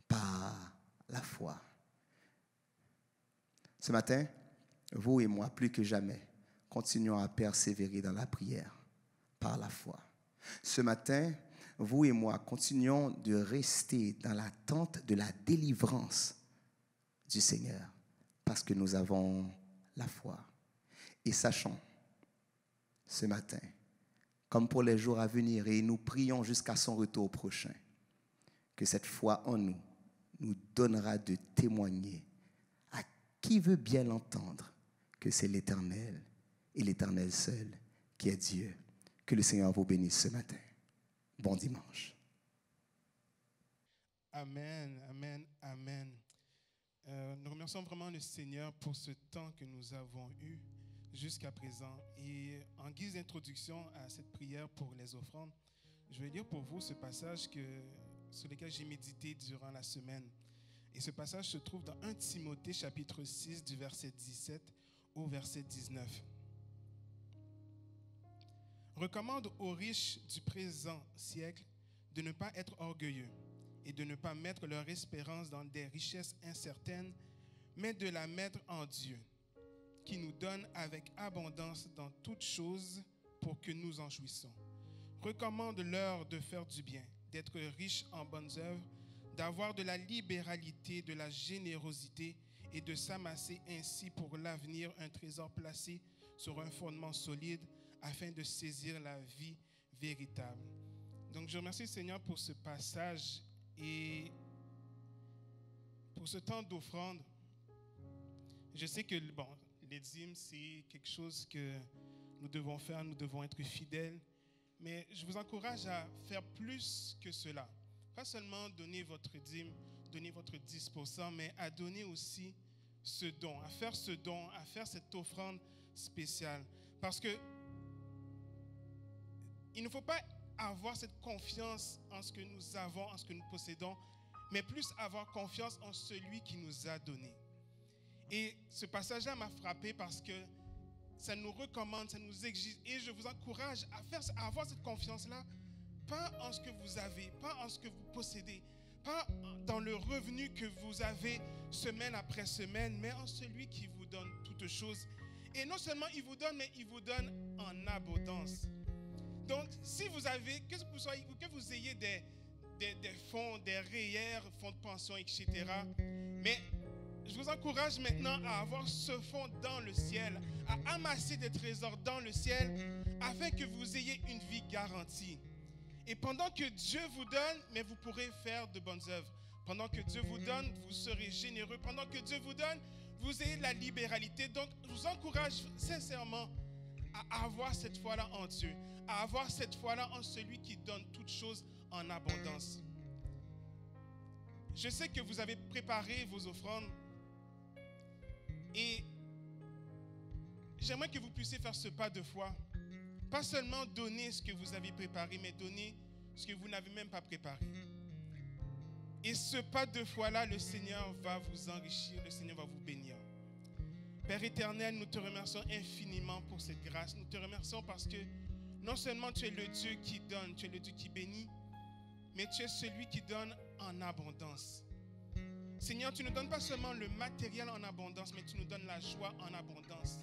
par la foi. Ce matin, vous et moi, plus que jamais, continuons à persévérer dans la prière par la foi. Ce matin, vous et moi, continuons de rester dans l'attente de la délivrance du Seigneur parce que nous avons la foi. Et sachons, ce matin, comme pour les jours à venir, et nous prions jusqu'à son retour prochain, que cette foi en nous nous donnera de témoigner à qui veut bien l'entendre que c'est l'Éternel et l'Éternel seul qui est Dieu. Que le Seigneur vous bénisse ce matin. Bon dimanche. Amen, amen, amen. Nous remercions vraiment le Seigneur pour ce temps que nous avons eu jusqu'à présent. Et en guise d'introduction à cette prière pour les offrandes, je vais lire pour vous ce passage sur lequel j'ai médité durant la semaine. Et ce passage se trouve dans 1 Timothée chapitre 6 du verset 17 au verset 19. Recommande aux riches du présent siècle de ne pas être orgueilleux et de ne pas mettre leur espérance dans des richesses incertaines, mais de la mettre en Dieu, qui nous donne avec abondance dans toutes choses pour que nous en jouissons. Recommande-leur de faire du bien, d'être riches en bonnes œuvres, d'avoir de la libéralité, de la générosité et de s'amasser ainsi pour l'avenir un trésor placé sur un fondement solide afin de saisir la vie véritable. Donc je remercie le Seigneur pour ce passage et pour ce temps d'offrande. Je sais que les dîmes, c'est quelque chose que nous devons faire, nous devons être fidèles. Mais je vous encourage à faire plus que cela. Pas seulement donner votre dîme, donner votre 10%, mais à donner aussi ce don, à faire ce don, à faire cette offrande spéciale. Parce que il ne faut pas avoir cette confiance en ce que nous avons, en ce que nous possédons, mais plus avoir confiance en celui qui nous a donné. Et ce passage-là m'a frappé parce que ça nous recommande, ça nous exige. Et je vous encourage à avoir cette confiance-là, pas en ce que vous avez, pas en ce que vous possédez, pas dans le revenu que vous avez semaine après semaine, mais en celui qui vous donne toutes choses. Et non seulement il vous donne, mais il vous donne en abondance. Donc, si vous avez, que vous ayez des fonds, des REER, fonds de pension, etc., mais je vous encourage maintenant à avoir ce fonds dans le ciel, à amasser des trésors dans le ciel, afin que vous ayez une vie garantie. Et pendant que Dieu vous donne, mais vous pourrez faire de bonnes œuvres. Pendant que Dieu vous donne, vous serez généreux. Pendant que Dieu vous donne, vous ayez la libéralité. Donc, je vous encourage sincèrement à avoir cette foi-là en Dieu, à avoir cette foi-là en celui qui donne toutes choses en abondance. Je sais que vous avez préparé vos offrandes et j'aimerais que vous puissiez faire ce pas de foi. Pas seulement donner ce que vous avez préparé, mais donner ce que vous n'avez même pas préparé. Et ce pas de foi-là, le Seigneur va vous enrichir, le Seigneur va vous bénir. Père éternel, nous te remercions infiniment pour cette grâce. Nous te remercions parce que non seulement tu es le Dieu qui donne, tu es le Dieu qui bénit, mais tu es celui qui donne en abondance. Seigneur, tu ne donnes pas seulement le matériel en abondance, mais tu nous donnes la joie en abondance.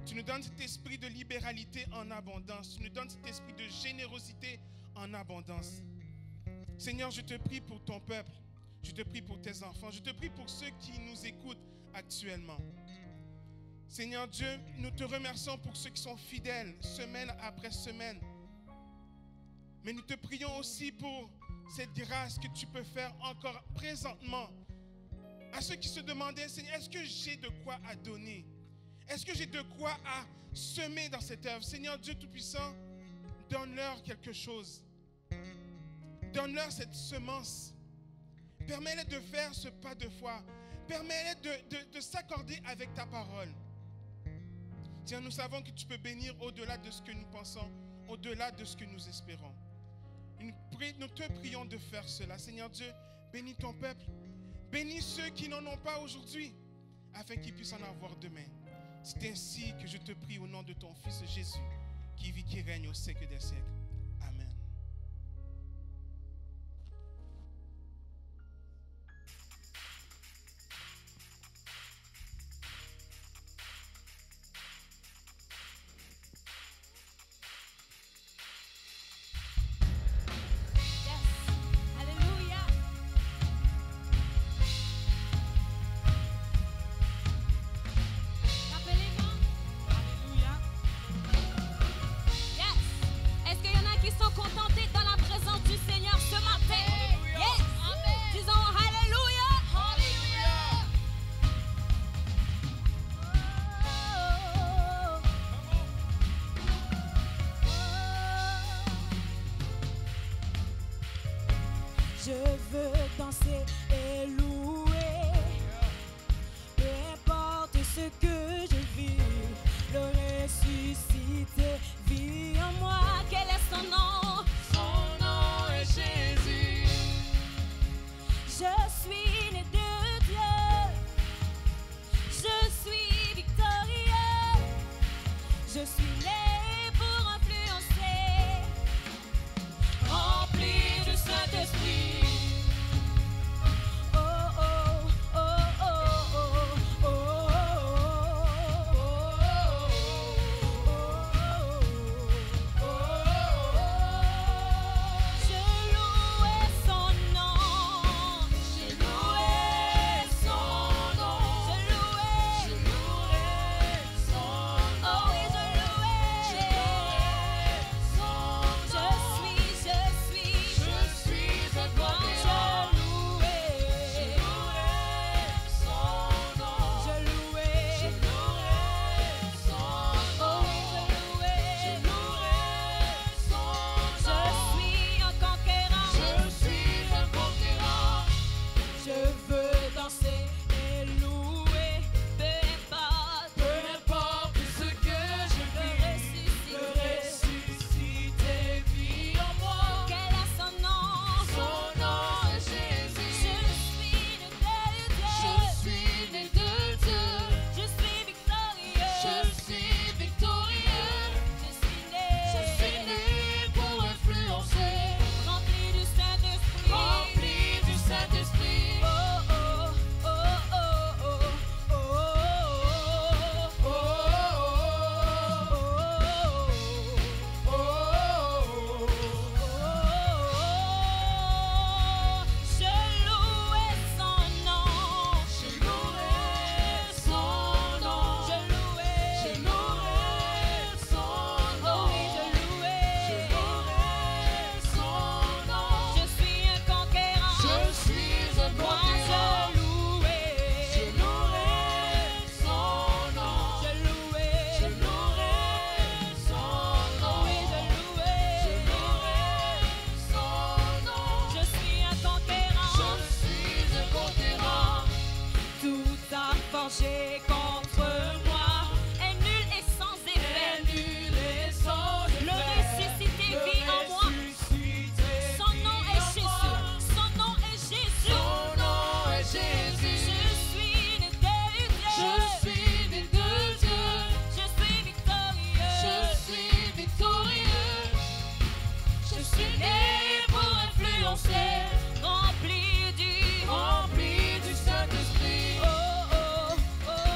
Tu nous donnes cet esprit de libéralité en abondance. Tu nous donnes cet esprit de générosité en abondance. Seigneur, je te prie pour ton peuple. Je te prie pour tes enfants. Je te prie pour ceux qui nous écoutent actuellement. Seigneur Dieu, nous te remercions pour ceux qui sont fidèles semaine après semaine. Mais nous te prions aussi pour cette grâce que tu peux faire encore présentement. À ceux qui se demandaient, Seigneur, est-ce que j'ai de quoi à donner? Est-ce que j'ai de quoi à semer dans cette œuvre? Seigneur Dieu Tout-Puissant, donne-leur quelque chose. donne-leur cette semence. Permets-les de faire ce pas de foi. Permets-les de s'accorder avec ta parole. Seigneur, nous savons que tu peux bénir au-delà de ce que nous pensons, au-delà de ce que nous espérons. Nous te prions de faire cela. Seigneur Dieu, bénis ton peuple. Bénis ceux qui n'en ont pas aujourd'hui, afin qu'ils puissent en avoir demain. C'est ainsi que je te prie au nom de ton Fils Jésus, qui vit, qui règne au siècle des siècles. Amen. Je veux danser et louer, peu importe ce que je vis, le ressuscité vit en moi. Quel est son nom? Son nom est Jésus. Je suis né de Dieu, je suis victorieux, je suis né pour influencer, rempli du Saint-Esprit. Rempli du Saint-Esprit. Oh, oh, oh.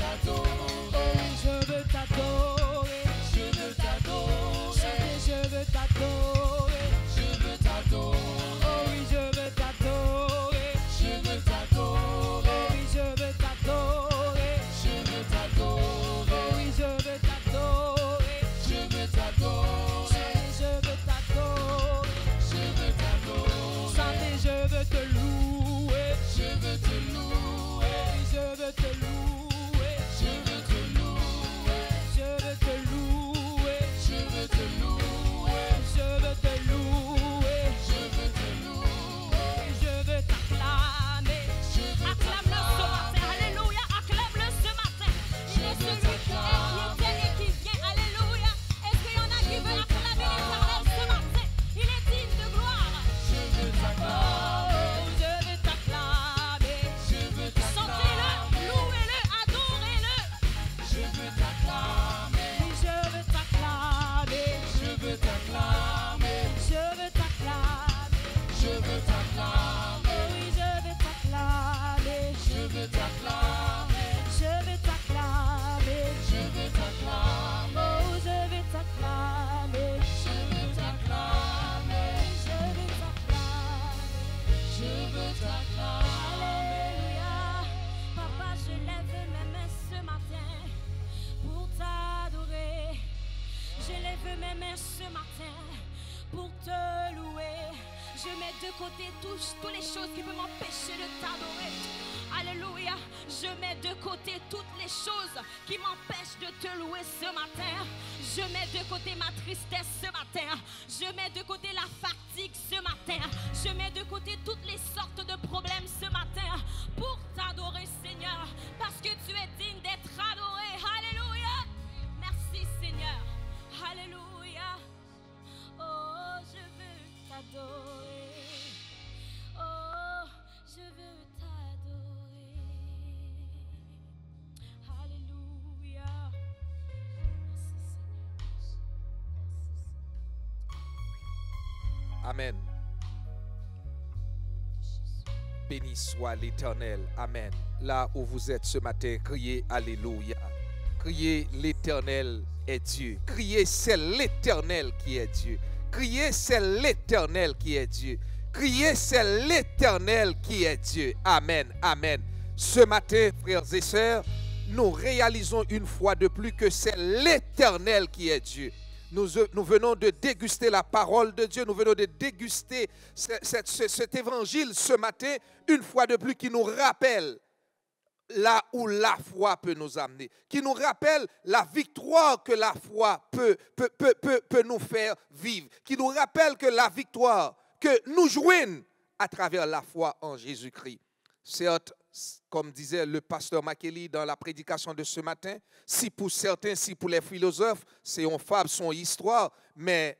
oui, je veux t'adorer. Je veux t'adorer. Je veux t'adorer. Je veux t'adorer. Oh oui, je veux t'adorer. Je veux t'adorer. Oh oui, je veux t'adorer. Je veux t'adorer. Oh oui, je veux t'adorer. Je veux t'adorer. Je veux t'adorer. Je veux t'adorer. Santé, je veux te louer. Je veux te louer. Oui, je veux te louer. Je veux te louer. Je veux te louer. Je veux te louer. Je veux te louer. Je veux te louer. Je veux t'acclamer. Acclame-le ce matin. Alléluia. Acclame-le ce matin. Il est celui qui était et qui vient. Alléluia. Est-ce qu'il y en a qui veulent acclamer l'Éternel ce matin? Il est digne de gloire. Je veux t'acclamer. Je veux t'acclamer. Je veux t'acclamer. Chantez-le, louez-le, adorez-le. Je veux t'acclamer. Oui, je veux t'acclamer. Je veux t'acclamer. Je veux t'acclamer. Je veux t'acclamer. Oui, je veux t'acclamer. Je veux t'acclamer. Je veux t'acclamer. Je veux t'acclamer. Oh, je veux t'acclamer. Je veux t'acclamer. Je veux t'acclamer. Je veux t'acclamer. Alléluia. Papa, je lève mes mains ce matin pour t'adorer. Je lève mes mains ce matin pour te louer. Je mets de côté toutes les choses qui peuvent m'empêcher de t'adorer. Alléluia. Je mets de côté toutes les choses qui m'empêchent de te louer ce matin. Je mets de côté ma tristesse ce matin. Je mets de côté la fatigue ce matin. Je mets de côté toutes les sortes de problèmes ce matin pour t'adorer, Seigneur, parce que tu es digne d'être adoré. Alléluia. Merci, Seigneur. Alléluia. Oh, je veux t'adorer. Oh, je veux t'adorer. Alléluia. Merci, Seigneur. Amen. Béni soit l'Éternel. Amen. Là où vous êtes ce matin, criez Alléluia. Criez l'Éternel est Dieu. Criez c'est l'Éternel qui est Dieu. Criez c'est l'Éternel qui est Dieu. Criez c'est l'Éternel qui est Dieu. Amen. Amen. Ce matin, frères et sœurs, nous réalisons une fois de plus que c'est l'Éternel qui est Dieu. Nous venons de déguster la parole de Dieu. Nous venons de déguster cet évangile ce matin, une fois de plus, qui nous rappelle là où la foi peut nous amener, qui nous rappelle la victoire que la foi peut nous faire vivre, qui nous rappelle que la victoire que nous jouons à travers la foi en Jésus-Christ. Certes, comme disait le pasteur Makeli dans la prédication de ce matin, si pour certains, si pour les philosophes, c'est une fable, son histoire, mais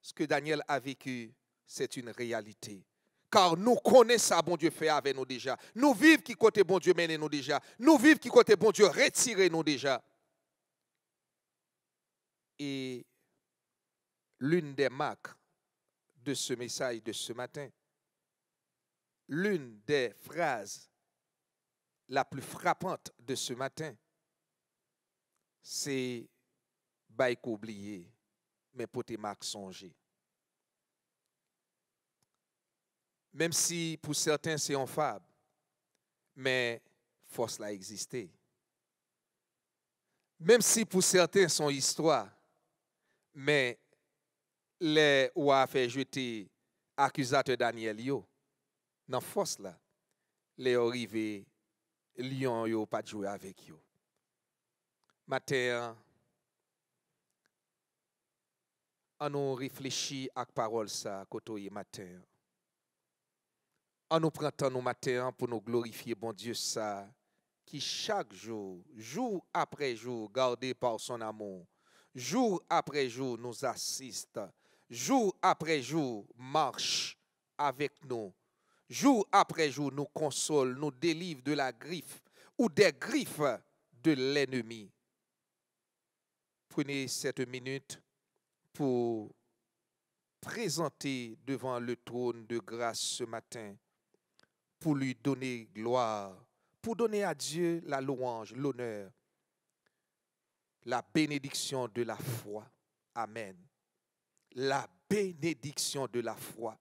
ce que Daniel a vécu, c'est une réalité. Car nous connaissons ça, bon Dieu fait avec nous déjà. Nous vivons qui côté bon Dieu mène nous déjà. Nous vivons qui côté bon Dieu retire nous déjà. Et l'une des marques de ce message de ce matin, l'une des phrases la plus frappante de ce matin, c'est « Baïk oublié, mais pour tes marques songer ». Même si pour certains c'est une fable, mais force l'a existé. Même si pour certains son histoire, mais les ou a fait jeter accusateur Daniel yo, dans force là, les arrivés lion yo pas jouer avec yo. Matin, on nous réfléchit à la parole ça côté matin. On nous prend temps nous matin pour nous glorifier bon Dieu ça qui chaque jour, jour après jour, gardé par son amour, jour après jour nous assiste, jour après jour marche avec nous, jour après jour nous console, nous délivre de la griffe ou des griffes de l'ennemi. Prenez cette minute pour présenter devant le trône de grâce ce matin, pour lui donner gloire, pour donner à Dieu la louange, l'honneur La bénédiction de la foi. Amen. La bénédiction de la foi.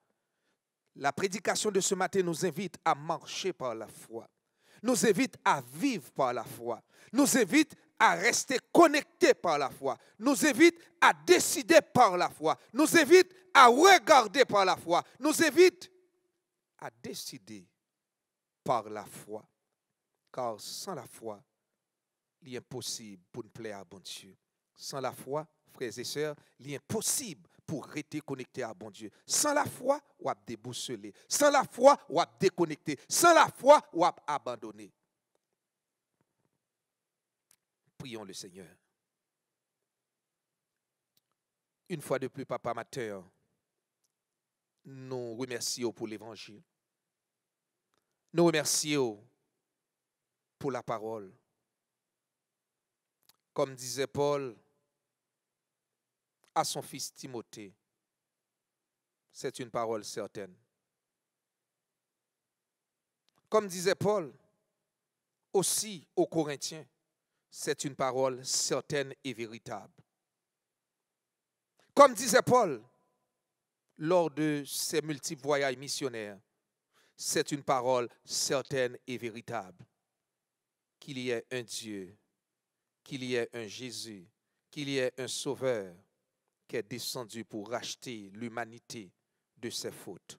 La prédication de ce matin nous invite à marcher par la foi. Nous invite à vivre par la foi. Nous invite à rester connectés par la foi. Nous invite à décider par la foi. Nous invite à regarder par la foi. Nous invite à décider par la foi. Car sans la foi, il est impossible pour nous plaire à bon Dieu. Sans la foi, frères et sœurs, il est impossible pour rester connecté à bon Dieu. Sans la foi, on va déboussoler. Sans la foi, on va déconnecter. Sans la foi, on va abandonner. Prions le Seigneur. Une fois de plus, Papa Mater, nous remercions pour l'évangile. Nous remercions pour la parole. Comme disait Paul à son fils Timothée, c'est une parole certaine. Comme disait Paul aussi aux Corinthiens, c'est une parole certaine et véritable. Comme disait Paul lors de ses multiples voyages missionnaires, c'est une parole certaine et véritable. Qu'il y ait un Dieu, qu'il y ait un Jésus, qu'il y ait un Sauveur qui est descendu pour racheter l'humanité de ses fautes,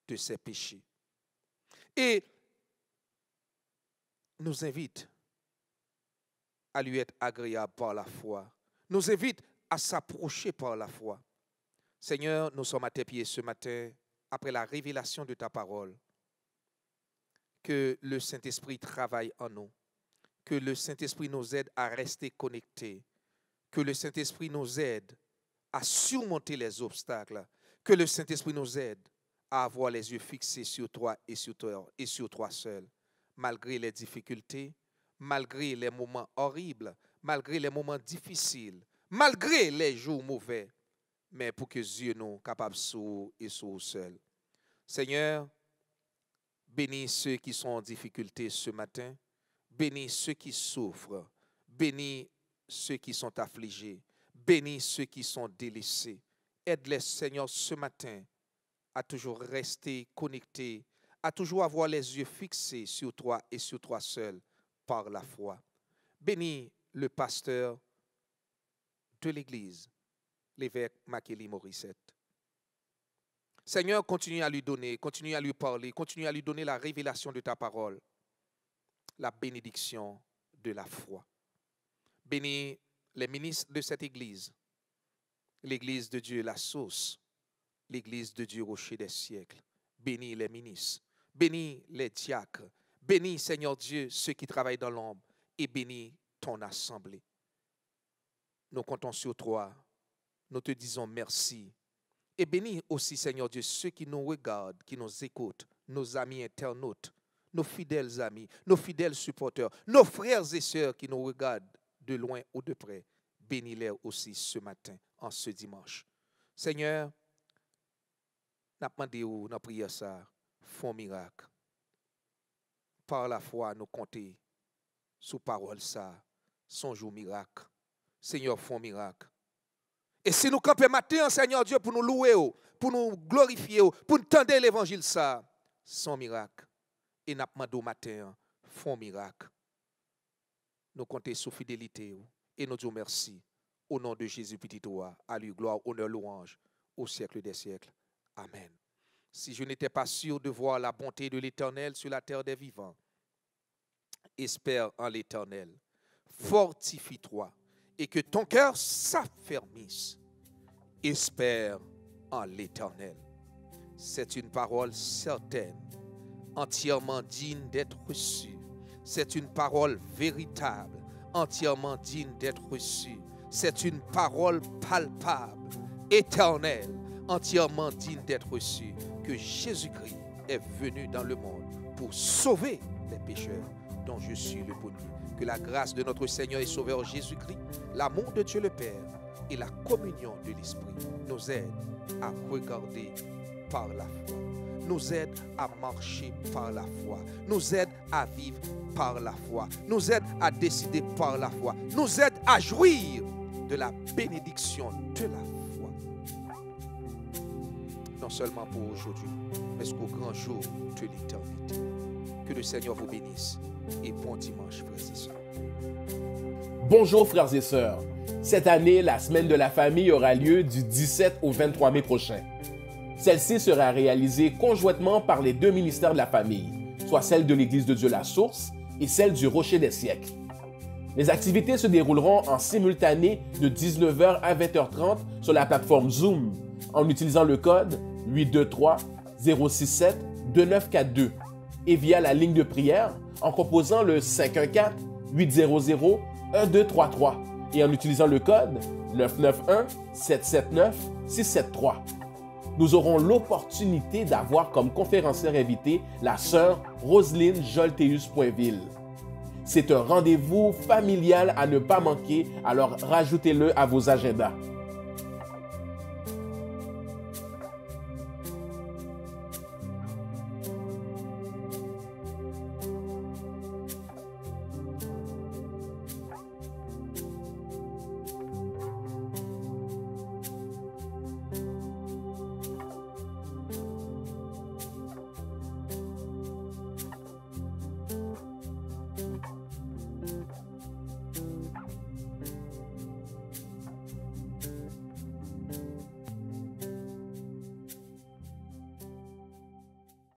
de ses péchés. Et nous invite à lui être agréable par la foi. Nous invite à s'approcher par la foi. Seigneur, nous sommes à tes pieds ce matin après la révélation de ta parole. Que le Saint-Esprit travaille en nous. Que le Saint-Esprit nous aide à rester connectés. Que le Saint-Esprit nous aide à surmonter les obstacles. Que le Saint-Esprit nous aide à avoir les yeux fixés sur toi et sur toi seul. Malgré les difficultés, malgré les moments horribles, malgré les moments difficiles, malgré les jours mauvais, mais pour que Dieu nous capable sous et sous seul. Seigneur, bénis ceux qui sont en difficulté ce matin, bénis ceux qui souffrent, bénis ceux qui sont affligés, bénis ceux qui sont délaissés. Aide-les, Seigneur, ce matin à toujours rester connectés, à toujours avoir les yeux fixés sur toi et sur toi seul par la foi. Bénis le pasteur de l'Église, l'évêque Makeli Morissette. Seigneur, continue à lui donner, continue à lui parler, continue à lui donner la révélation de ta parole, la bénédiction de la foi. Bénis les ministres de cette Église, l'Église de Dieu, la source, l'Église de Dieu, rocher des siècles. Bénis les ministres, bénis les diacres, bénis, Seigneur Dieu, ceux qui travaillent dans l'ombre et bénis ton assemblée. Nous comptons sur toi, nous te disons merci. Et bénis aussi, Seigneur Dieu, ceux qui nous regardent, qui nous écoutent, nos amis internautes, nos fidèles amis, nos fidèles supporters, nos frères et sœurs qui nous regardent de loin ou de près. Bénis-les aussi ce matin, en ce dimanche. Seigneur, nous demandons dans la prière ça, font miracle. Par la foi, nous comptons sous parole ça, son jour miracle. Seigneur, font miracle. Et si nous campons matin, Seigneur Dieu, pour nous louer, pour nous glorifier, pour nous tendre l'évangile ça, son miracle. Et nous demandons matin, font miracle. Nous comptons sous fidélité et nous disons merci. Au nom de Jésus, petit toi, à lui gloire, honneur, louange, au siècle des siècles. Amen. Si je n'étais pas sûr de voir la bonté de l'Éternel sur la terre des vivants, espère en l'Éternel, fortifie-toi et que ton cœur s'affermisse. Espère en l'Éternel. C'est une parole certaine, entièrement digne d'être reçue. C'est une parole véritable, entièrement digne d'être reçue. C'est une parole palpable, éternelle, entièrement digne d'être reçue. Que Jésus-Christ est venu dans le monde pour sauver les pécheurs dont je suis le premier. Que la grâce de notre Seigneur et Sauveur Jésus-Christ, l'amour de Dieu le Père et la communion de l'Esprit nous aident à regarder par la foi. Nous aide à marcher par la foi. Nous aide à vivre par la foi. Nous aide à décider par la foi. Nous aide à jouir de la bénédiction de la foi. Non seulement pour aujourd'hui, mais jusqu'au grand jour de l'éternité. Que le Seigneur vous bénisse et bon dimanche, frères et sœurs. Bonjour frères et sœurs. Cette année, la semaine de la famille aura lieu du 17 au 23 mai prochain. Celle-ci sera réalisée conjointement par les deux ministères de la famille, soit celle de l'Église de Dieu La Source et celle du Rocher des Siècles. Les activités se dérouleront en simultané de 19h à 20h30 sur la plateforme Zoom en utilisant le code 823-067-2942 et via la ligne de prière en composant le 514-800-1233 et en utilisant le code 991-779-673. Nous aurons l'opportunité d'avoir comme conférencière invitée la sœur Roselyne Jolteus-Poinville. C'est un rendez-vous familial à ne pas manquer, alors rajoutez-le à vos agendas.